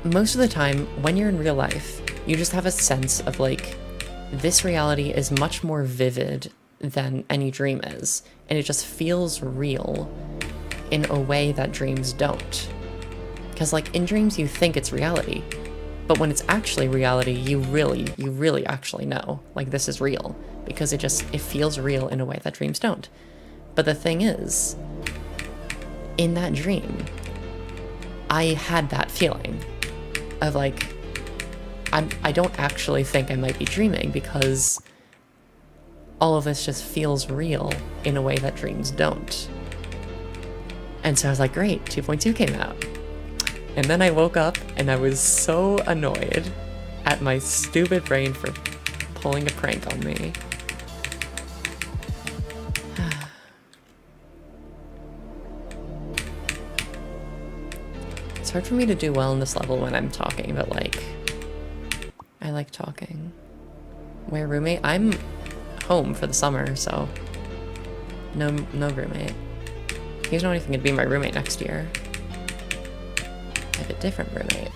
most of the time when you're in real life, you just have a sense of like, this reality is much more vivid than any dream is, and it just feels real in a way that dreams don't. Because like in dreams you think it's reality, but when it's actually reality, you really actually know, like, this is real, because it feels real in a way that dreams don't. But the thing is, in that dream, I had that feeling of like, I don't actually think I might be dreaming, because all of this just feels real in a way that dreams don't. And so I was like, great, 2.2 came out. And then I woke up and I was so annoyed at my stupid brain for pulling a prank on me. It's hard for me to do well in this level when I'm talking, but like, I like talking. Where roommate? I'm home for the summer, so no roommate. He's not even gonna be my roommate next year. I have a different roommate.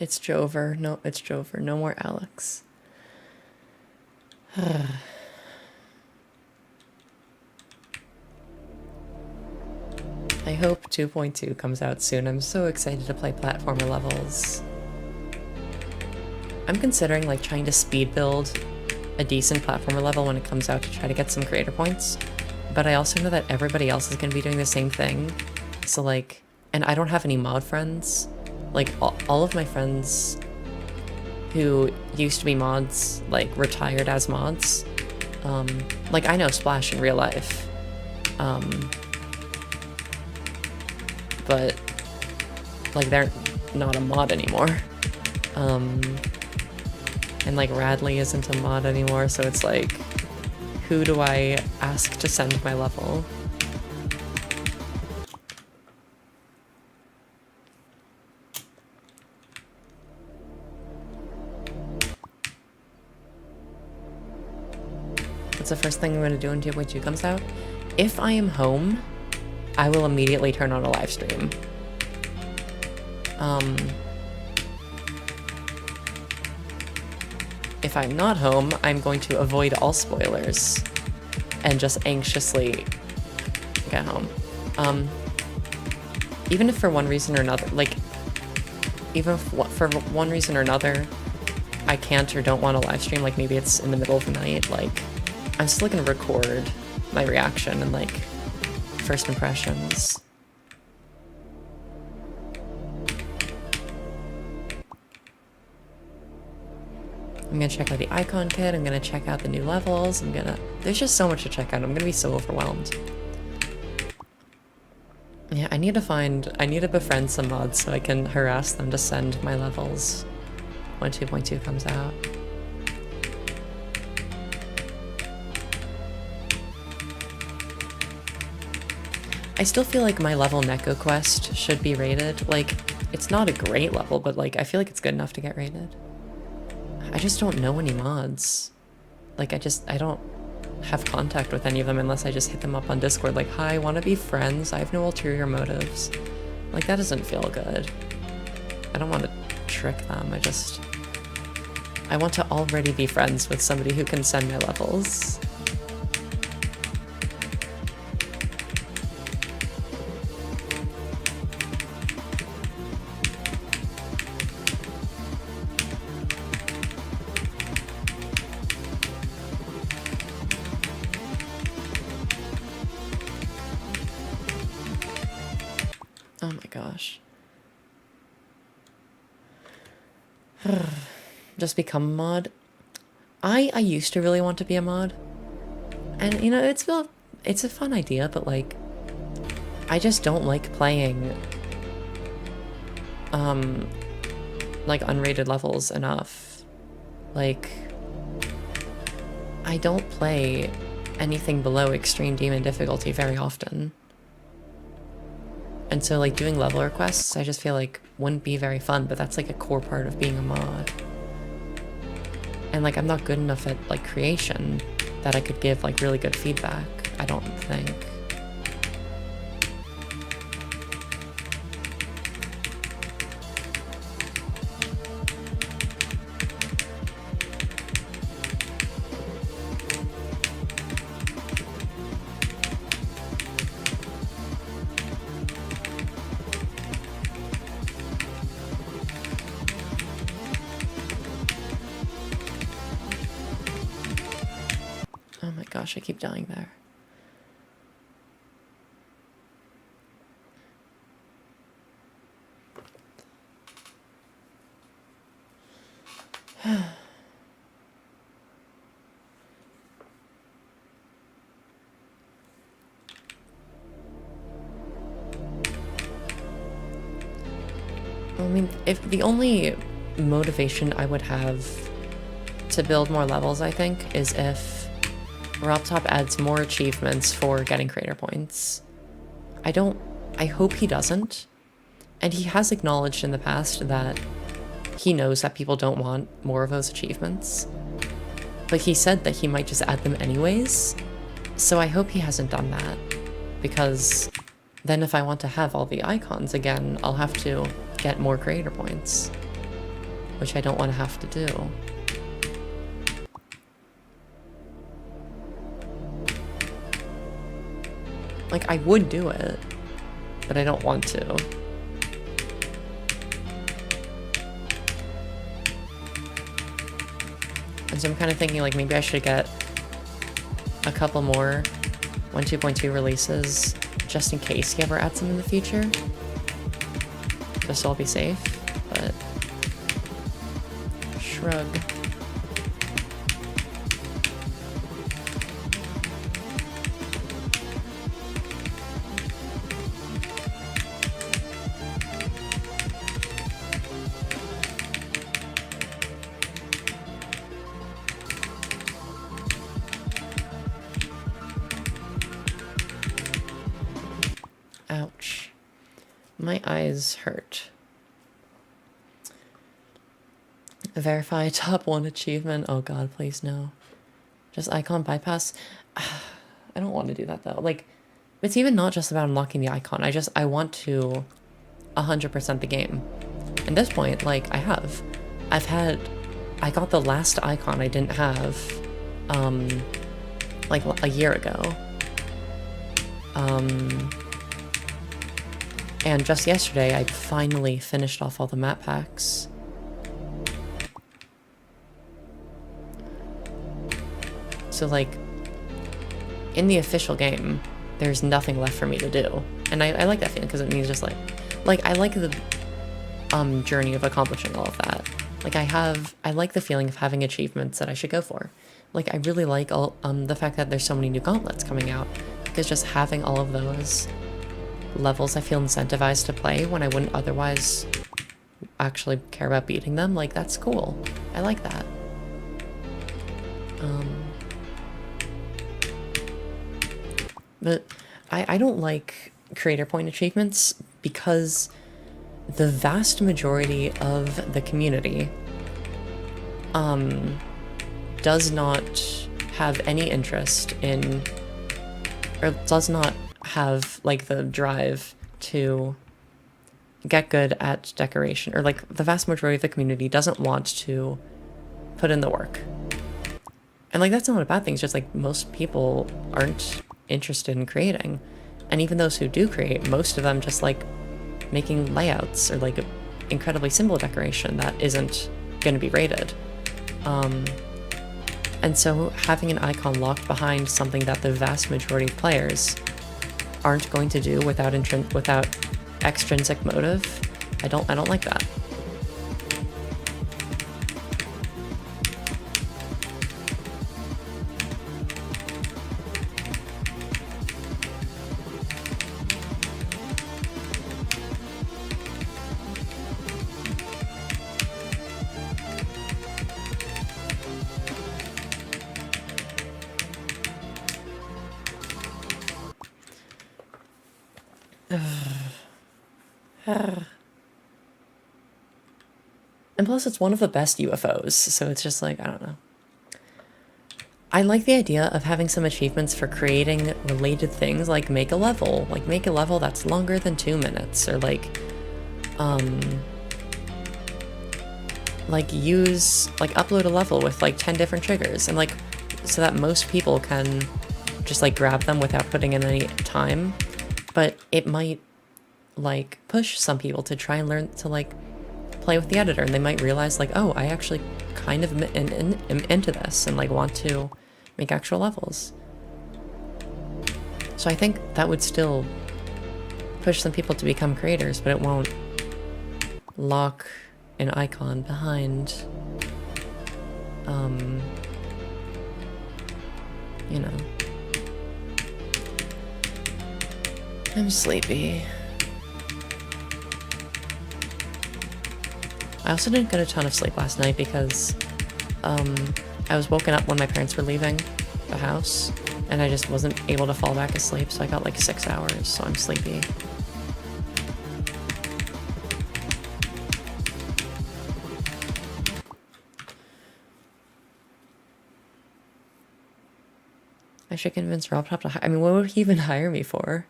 It's Jeyzor. No, it's Jeyzor. No more Alex. I hope 2.2 comes out soon. I'm so excited to play platformer levels. I'm considering like trying to speed build a decent platformer level when it comes out to try to get some creator points. But I also know that everybody else is going to be doing the same thing. So like, and I don't have any mod friends. Like all of my friends who used to be mods, like retired as mods. Like I know Splash in real life. But like they're not a mod anymore. And like Radley isn't a mod anymore, so it's like, who do I ask to send my level? What's the first thing I'm going to do when 2.2 comes out? If I am home, I will immediately turn on a live stream. If I'm not home, I'm going to avoid all spoilers and just anxiously get home. Even if for one reason or another, like, even if for one reason or another, I can't or don't want to live stream, like maybe it's in the middle of the night, like, I'm still gonna record my reaction and like first impressions. I'm gonna check out the icon kit, I'm gonna check out the new levels, there's just so much to check out, I'm gonna be so overwhelmed. Yeah, I need to befriend some mods so I can harass them to send my levels when 2.2 comes out. I still feel like my level Neko Quest should be rated. Like, it's not a great level, but like, I feel like it's good enough to get rated. I just don't know any mods. Like, I don't have contact with any of them unless I just hit them up on Discord, like, hi, wanna be friends? I have no ulterior motives. Like, that doesn't feel good. I don't want to trick them, I want to already be friends with somebody who can send my levels. Oh my gosh. Just become a mod. I used to really want to be a mod. And you know, it's a fun idea, but like, I just don't like playing like unrated levels enough. Like, I don't play anything below extreme demon difficulty very often. And so like doing level requests, I just feel like wouldn't be very fun, but that's like a core part of being a mod. And like I'm not good enough at like creation that I could give like really good feedback, I don't think. Oh my gosh, I keep dying there. I mean, if the only motivation I would have to build more levels, I think, is if RobTop adds more achievements for getting creator points. I hope he doesn't. And he has acknowledged in the past that he knows that people don't want more of those achievements. But he said that he might just add them anyways. So I hope he hasn't done that. Because then if I want to have all the icons again, I'll have to get more creator points. Which I don't want to have to do. Like, I would do it, but I don't want to. And so I'm kind of thinking, like, maybe I should get a couple more 1.2.2 releases just in case he ever adds them in the future. Just so I'll be safe, but shrug. Ouch. My eyes hurt. Verify top 1 achievement. Oh god, please no. Just icon bypass. I don't want to do that though. Like, it's even not just about unlocking the icon. I want to 100% the game. At this point, like, I got the last icon I didn't have, like a year ago. And just yesterday, I finally finished off all the map packs. So, like, in the official game, there's nothing left for me to do. And I like that feeling, because it means just, like, I like the, journey of accomplishing all of that. Like, I like the feeling of having achievements that I should go for. Like, I really like the fact that there's so many new gauntlets coming out, because just having all of those levels I feel incentivized to play when I wouldn't otherwise actually care about beating them, like, that's cool. I like that. But I don't like creator point achievements because the vast majority of the community does not have any interest in, or does not have, like, the drive to get good at decoration, or, like, the vast majority of the community doesn't want to put in the work. And, like, that's not a bad thing, it's just, like, most people aren't interested in creating. And even those who do create, most of them just like making layouts or like incredibly simple decoration that isn't going to be rated. And so having an icon locked behind something that the vast majority of players aren't going to do without extrinsic motive, I don't like that. And plus it's one of the best UFOs, so it's just like, I don't know. I like the idea of having some achievements for creating related things, like make a level that's longer than 2 minutes, or upload a level with like 10 different triggers, and like, so that most people can just like grab them without putting in any time. But it might like push some people to try and learn to like play with the editor, and they might realize like, oh, I actually kind of am into this and like want to make actual levels. So I think that would still push some people to become creators, but it won't lock an icon behind, you know. I'm sleepy. I also didn't get a ton of sleep last night because I was woken up when my parents were leaving the house, and I just wasn't able to fall back asleep, so I got like 6 hours, so I'm sleepy. I should convince RobTop to hire. I mean, what would he even hire me for?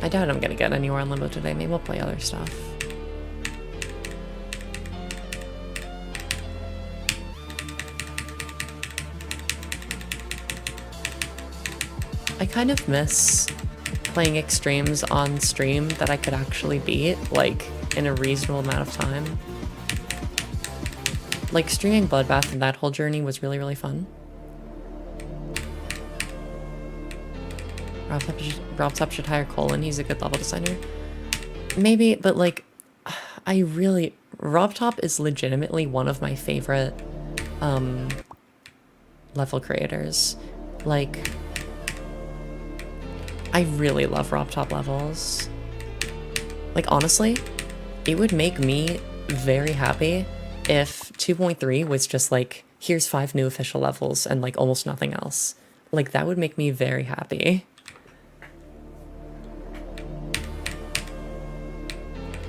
I doubt I'm gonna get anywhere on Limbo today. Maybe we'll play other stuff. I kind of miss playing extremes on stream that I could actually beat, like, in a reasonable amount of time. Like, streaming Bloodbath and that whole journey was really, really fun. RobTop should hire Colin, he's a good level designer. Maybe, but like, RobTop is legitimately one of my favorite level creators. Like, I really love RobTop levels. Like, honestly, it would make me very happy if 2.3 was just like, here's 5 new official levels and like almost nothing else. Like, that would make me very happy.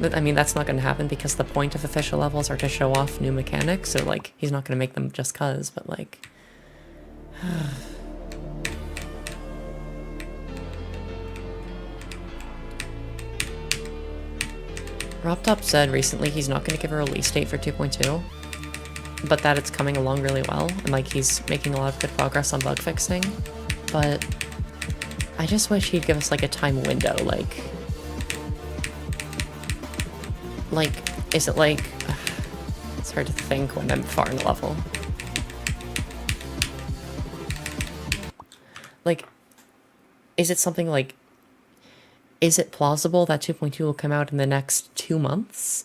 But I mean, that's not going to happen because the point of official levels are to show off new mechanics, so like, he's not going to make them just cuz, but like... RobTop said recently he's not going to give a release date for 2.2, but that it's coming along really well, and like he's making a lot of good progress on bug fixing, but I just wish he'd give us like a time window, like, is it like, it's hard to think when I'm far in the level. Like, is it something like, is it plausible that 2.2 will come out in the next 2 months?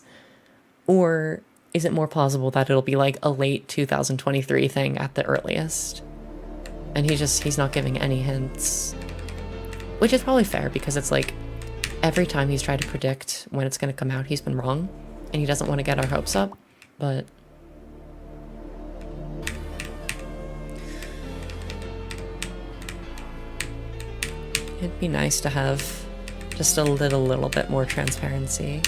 Or is it more plausible that it'll be like a late 2023 thing at the earliest? And he's not giving any hints. Which is probably fair because it's like, every time he's tried to predict when it's going to come out, he's been wrong. And he doesn't want to get our hopes up, but... it'd be nice to have just a little bit more transparency.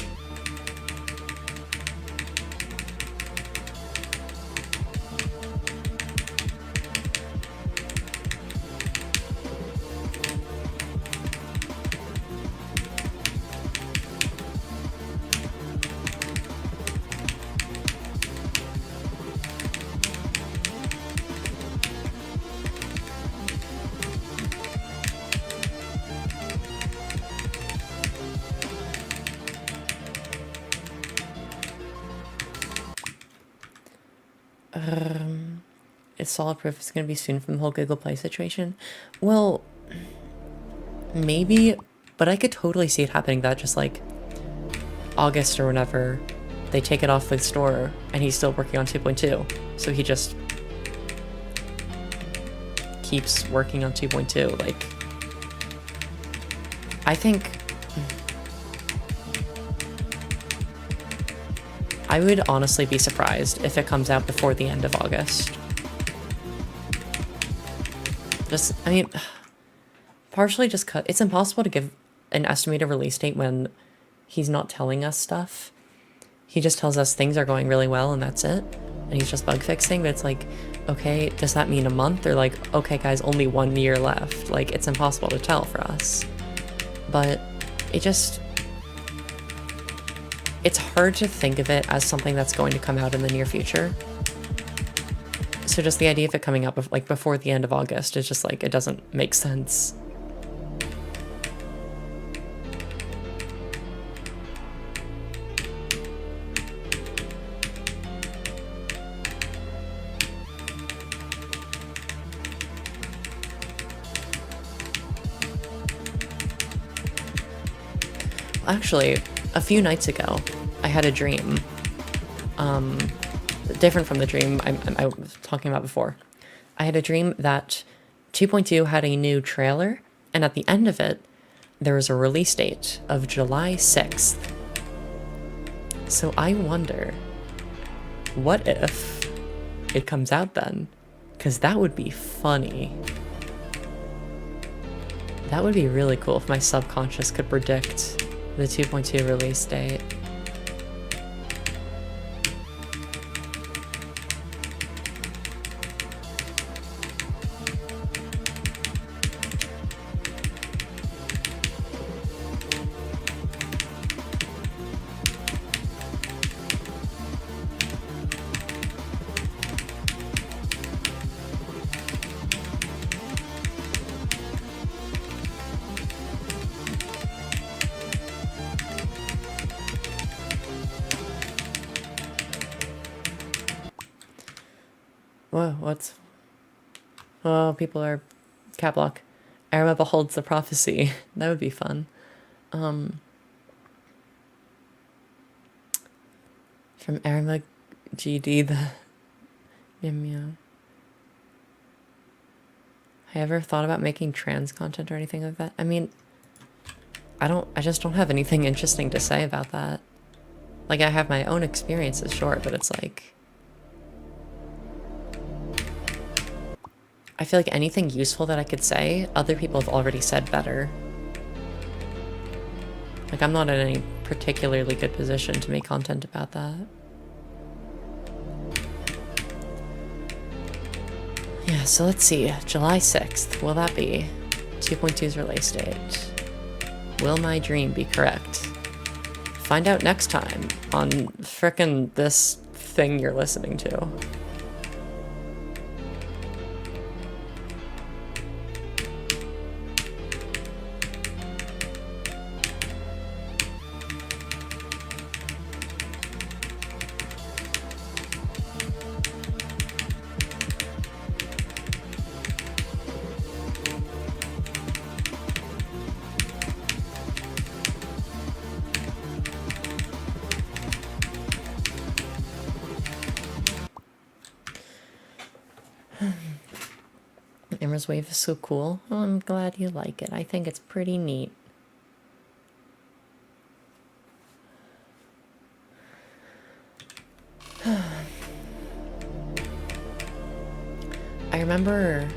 It's solid proof it's going to be soon from the whole Google Play situation. Well, maybe, but I could totally see it happening that just like August or whenever they take it off the store and he's still working on 2.2. So he just keeps working on 2.2. Like, I think I would honestly be surprised if it comes out before the end of August. Just, I mean, partially just cut. It's impossible to give an estimated release date when he's not telling us stuff. He just tells us things are going really well and that's it. And he's just bug fixing, but it's like, okay, does that mean a month? Or like, okay guys, only 1 year left. Like, it's impossible to tell for us. But it just... it's hard to think of it as something that's going to come out in the near future. So just the idea of it coming out like before the end of August is just like, it doesn't make sense. Actually, a few nights ago, I had a dream different from the dream I was talking about before. I had a dream that 2.2 had a new trailer, and at the end of it, there was a release date of July 6th. So I wonder, what if it comes out then? Because that would be funny. That would be really cool if my subconscious could predict the 2.2 release date. Whoa, what's... Oh, people are... Cap lock. Aerma beholds the prophecy. That would be fun. From Aerma GD, the... Meow. I ever thought about making trans content or anything like that? I mean, I just don't have anything interesting to say about that. Like, I have my own experiences, sure, but it's like... I feel like anything useful that I could say, other people have already said better. Like, I'm not in any particularly good position to make content about that. Yeah, so let's see. July 6th. Will that be 2.2's release date? Will my dream be correct? Find out next time on frickin' this thing you're listening to. Aerma's wave is so cool. Oh, I'm glad you like it. I think it's pretty neat. I remember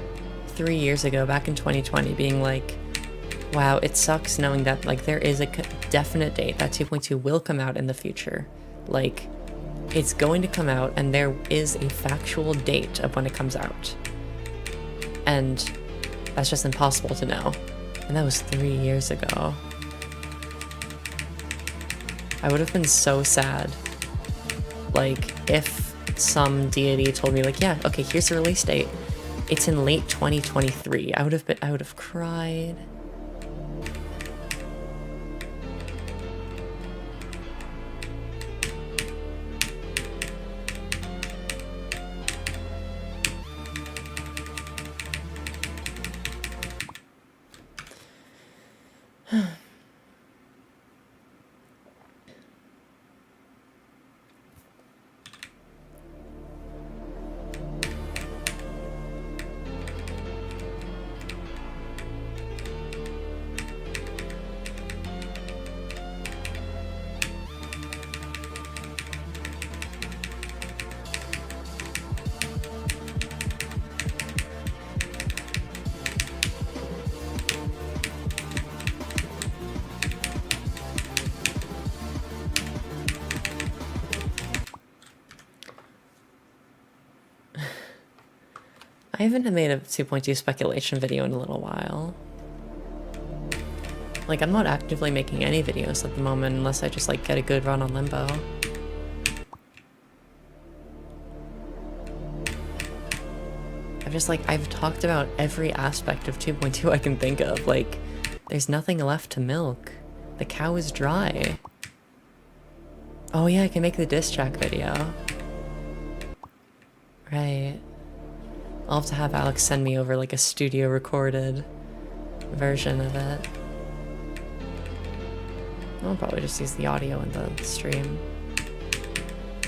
3 years ago, back in 2020, being like, wow, it sucks knowing that like there is a definite date that 2.2 will come out in the future. Like, it's going to come out and there is a factual date of when it comes out. And that's just impossible to know. And that was 3 years ago. I would have been so sad. Like, if some deity told me, like, yeah, okay, here's the release date. It's in late 2023. I would have cried. I haven't made a 2.2 speculation video in a little while. Like, I'm not actively making any videos at the moment unless I just, like, get a good run on Limbo. I've talked about every aspect of 2.2 I can think of. Like, there's nothing left to milk. The cow is dry. Oh yeah, I can make the diss track video. Right. I'll have to have Alex send me over like a studio recorded version of it. I'll probably just use the audio in the stream.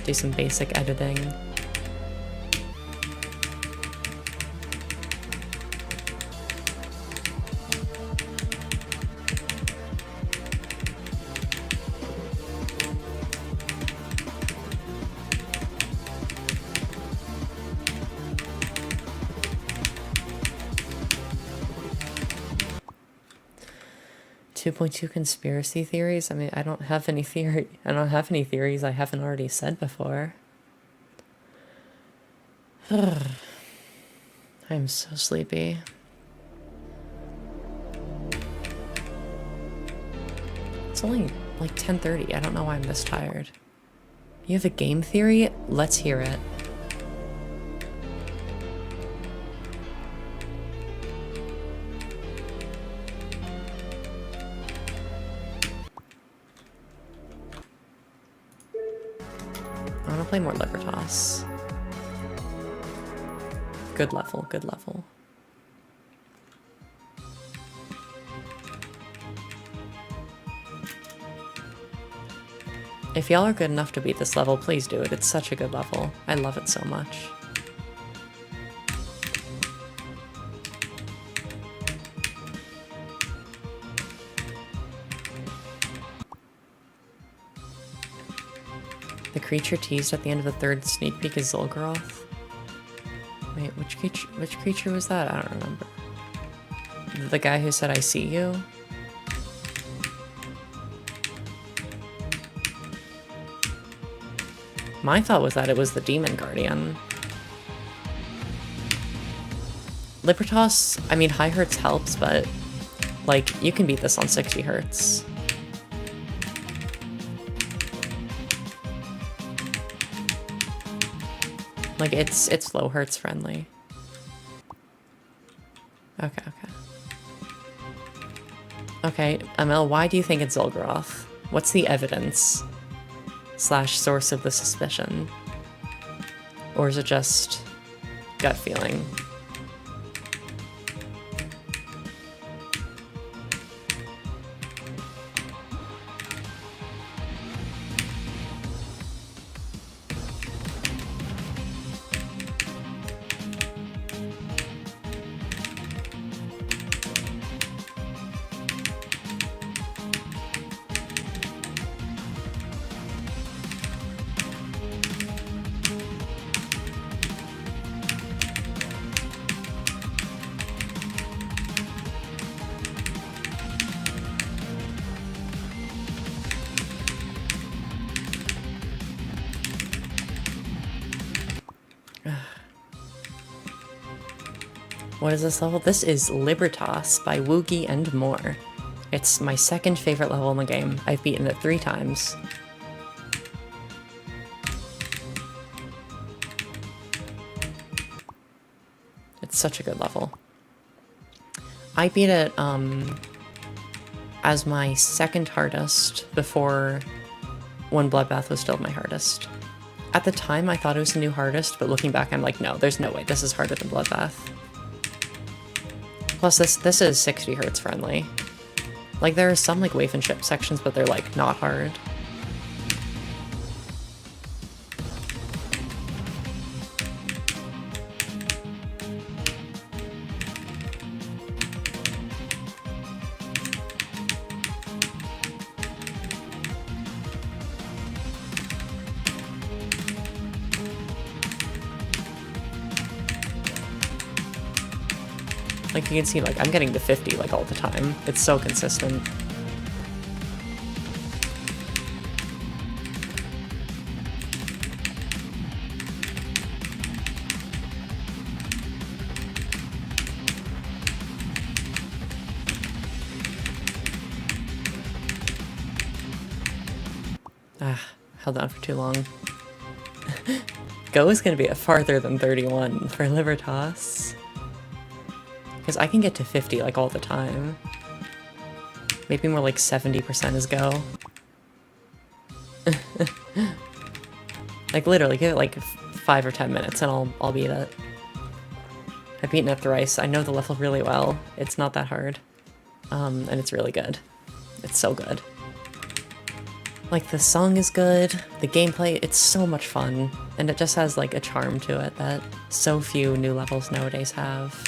Do some basic editing. 2.2 conspiracy theories? I mean, I don't have any theory. I don't have any theories I haven't already said before. I'm so sleepy. It's only like 10:30. I don't know why I'm this tired. You have a game theory? Let's hear it. I want to play more Libertas. Good level, good level. If y'all are good enough to beat this level, please do it. It's such a good level. I love it so much. The creature teased at the end of the third sneak peek is Zul'Garoth. Wait, which creature was that? I don't remember. The guy who said, "I see you"? My thought was that it was the Demon Guardian. Libertas, I mean, high hertz helps, but, like, you can beat this on 60 hertz. Like, it's low hertz friendly. Okay. Okay, Amel, why do you think it's Zul'Garoth? What's the evidence? / source of the suspicion? Or is it just gut feeling? What is this level? This is Libertas by Woogie and more. It's my second favorite level in the game. I've beaten it 3 times. It's such a good level. I beat it as my second hardest before when Bloodbath was still my hardest. At the time, I thought it was the new hardest, but looking back, I'm like, no, there's no way. This is harder than Bloodbath. Plus, this is 60 hertz friendly. Like, there are some, like, wave and ship sections, but they're, like, not hard. Like, you can see, like, I'm getting to 50, like, all the time. It's so consistent. Held on for too long. Go is gonna be farther than 31 for Libertas. Because I can get to 50, like, all the time. Maybe more like 70% is go. Like, literally, give it, like, 5 or 10 minutes and I'll beat it. I've beaten it thrice. I know the level really well. It's not that hard. And it's really good. It's so good. Like, the song is good, the gameplay, it's so much fun. And it just has, like, a charm to it that so few new levels nowadays have.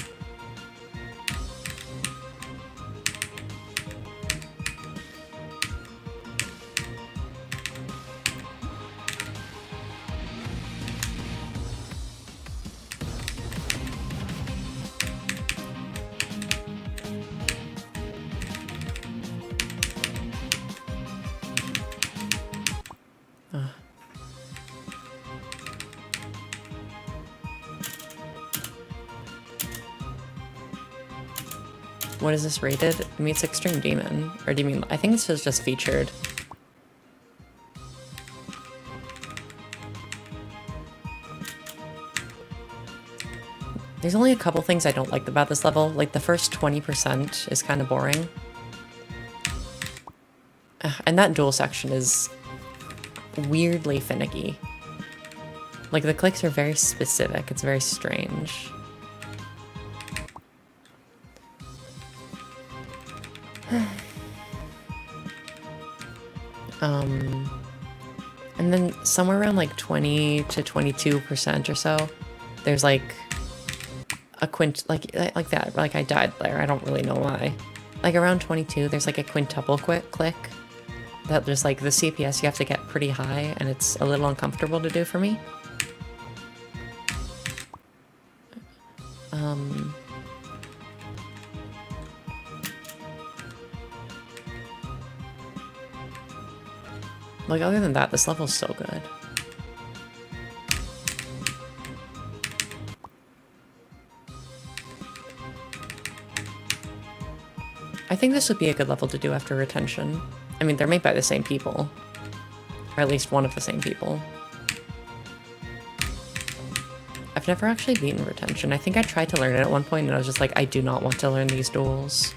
What is this rated? I mean, it's Extreme Demon. Or do you mean, I think this is just featured. There's only a couple things I don't like about this level. Like the first 20% is kind of boring. And that dual section is weirdly finicky. Like the clicks are very specific. It's very strange. And then somewhere around like 20 to 22% or so, there's like a like that. Like I died there. I don't really know why. Like around 22, there's like a quintuple click that just like the CPS you have to get pretty high, and it's a little uncomfortable to do for me. Like other than that, this level's so good. I think this would be a good level to do after Retention. I mean, they're made by the same people. Or at least one of the same people. I've never actually beaten Retention. I think I tried to learn it at one point and I was just like, I do not want to learn these duels.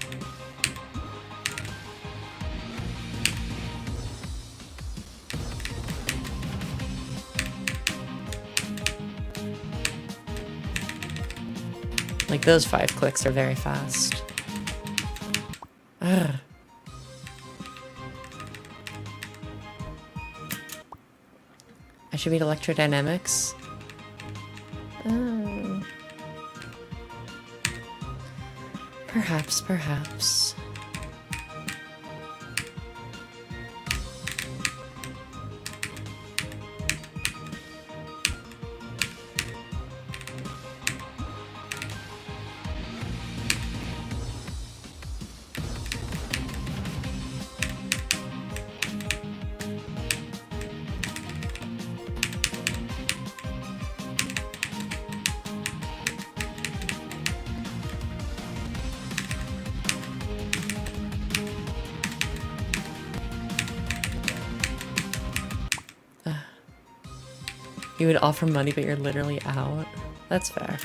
Like those 5 clicks are very fast. Ugh. I should beat Electrodynamics. Perhaps. You would offer money, but you're literally out. That's fair.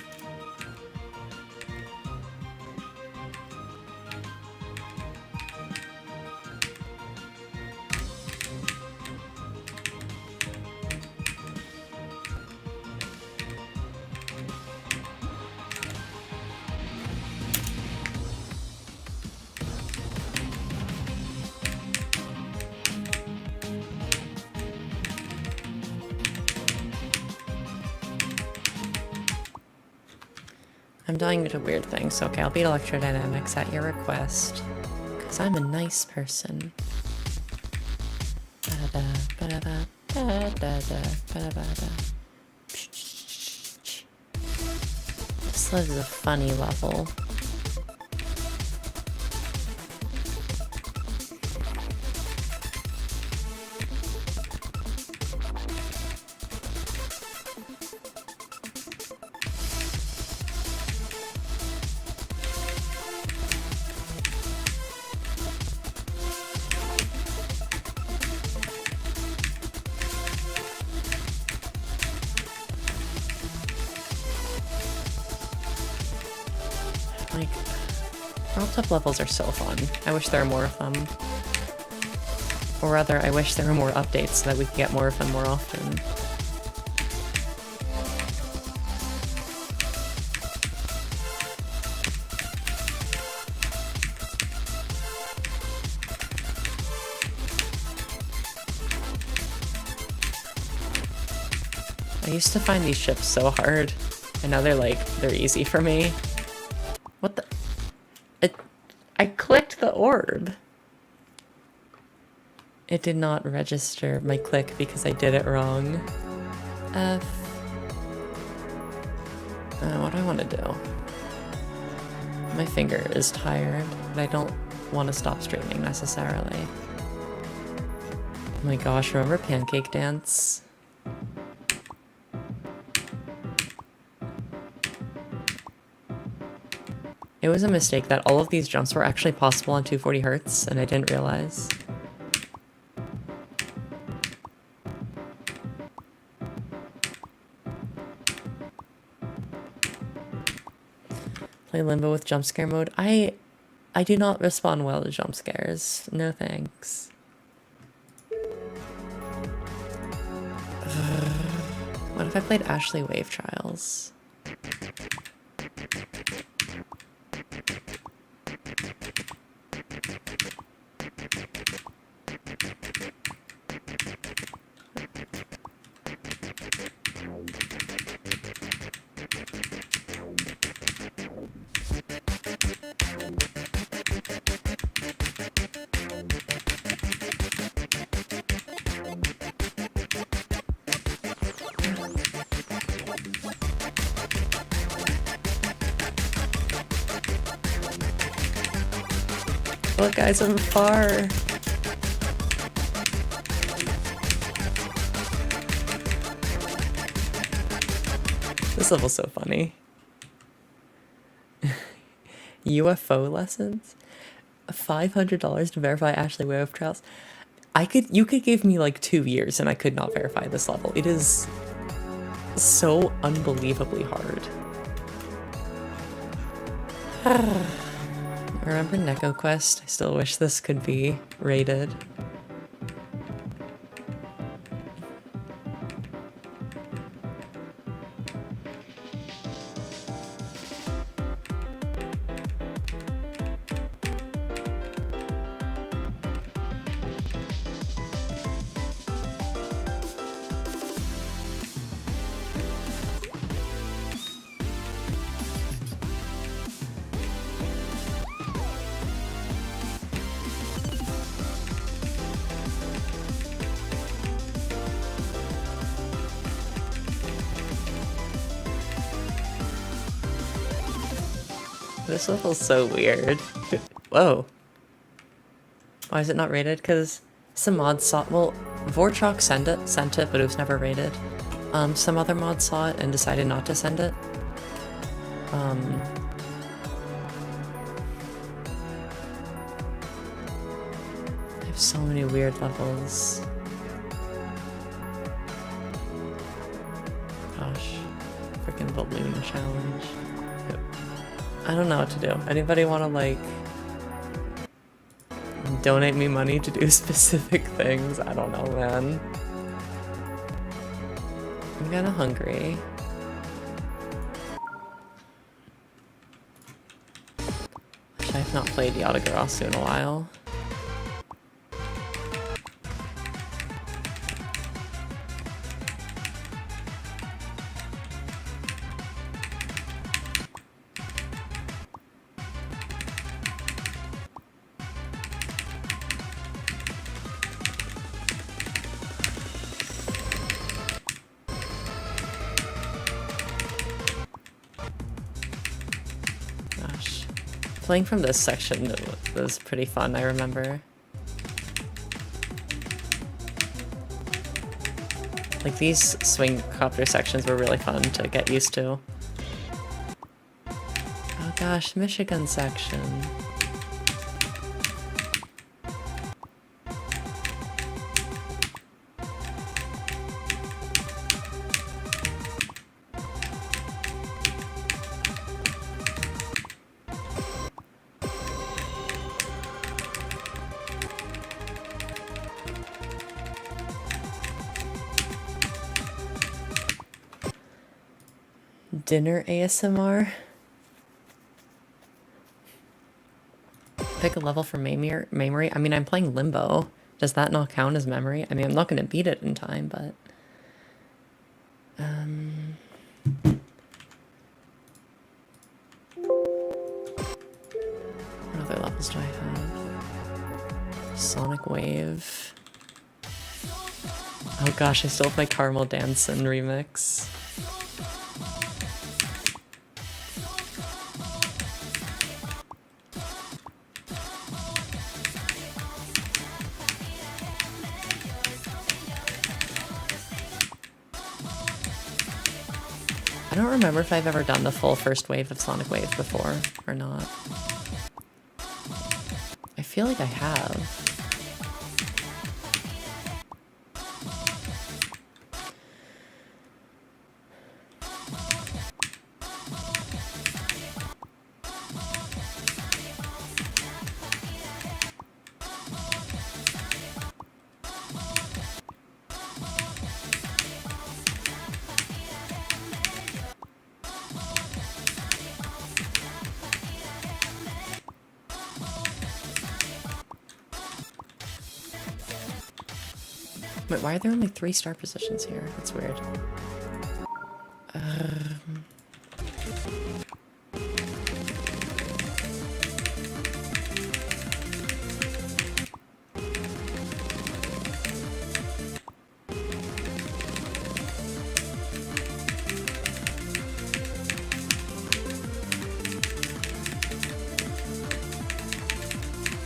I'm dying to weird things. Okay, I'll beat Electrodynamics at your request. Because I'm a nice person. This is a funny level. Like, RobTop levels are so fun. I wish there were more of them. Or rather, I wish there were more updates so that we could get more of them more often. I used to find these ships so hard, and now they're easy for me. What the? I clicked the orb. It did not register my click because I did it wrong. F. What do I want to do? My finger is tired, but I don't want to stop streaming necessarily. Oh my gosh, remember Pancake Dance? It It was a mistake that all of these jumps were actually possible on 240 Hertz, and I didn't realize. Play Limbo with jump scare mode. I do not respond well to jump scares. No thanks. What if I played Ashley Wave Trials? Look, guys, I'm far. This level's so funny. UFO lessons? $500 to verify Ashley Wave Trials. You could give me like 2 years and I could not verify this level. It is so unbelievably hard. Remember Neko Quest? I still wish this could be rated. This level's so weird. Whoa. Why is it not rated? Because some mods saw it. Well, Vorchok sent it, but it was never rated. Some other mods saw it and decided not to send it. I have so many weird levels. Gosh. Freaking balloon challenge. I don't know what to do. Anybody want to, like, donate me money to do specific things? I don't know, man. I'm kinda hungry. I've not played Yatagarasu in a while. Playing from this section was pretty fun, I remember. Like, these swing copter sections were really fun to get used to. Oh gosh, Michigan section. Dinner ASMR. Pick a level for memory. I mean, I'm playing Limbo. Does that not count as memory? I mean, I'm not going to beat it in time, but... What other levels do I have? Sonic Wave. Oh gosh, I still have my Caramel Dancin' remix. I don't remember if I've ever done the full first wave of Sonic Wave before or not. I feel like I have. Wait, why are there only 3 star positions here? That's weird.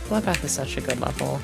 Bloodbath is such a good level.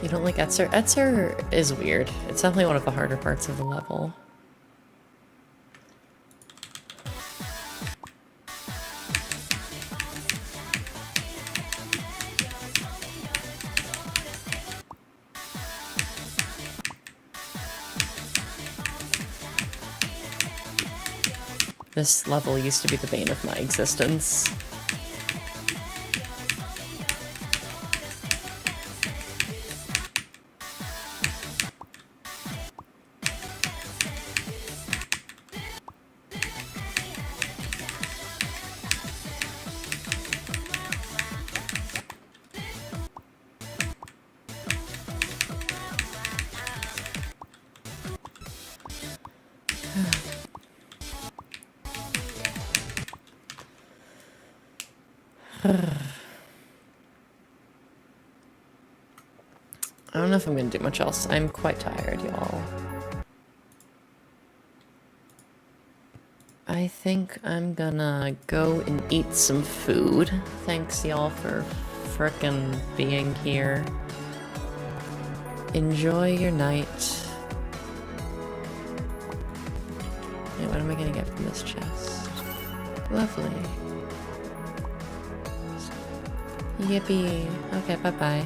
You don't like Etzer? Etzer is weird. It's definitely one of the harder parts of the level. This level used to be the bane of my existence. I don't know if I'm gonna do much else. I'm quite tired, y'all. I think I'm gonna go and eat some food. Thanks, y'all, for frickin' being here. Enjoy your night. Wait, what am I gonna get from this chest? Lovely. Yippee. Okay, bye-bye.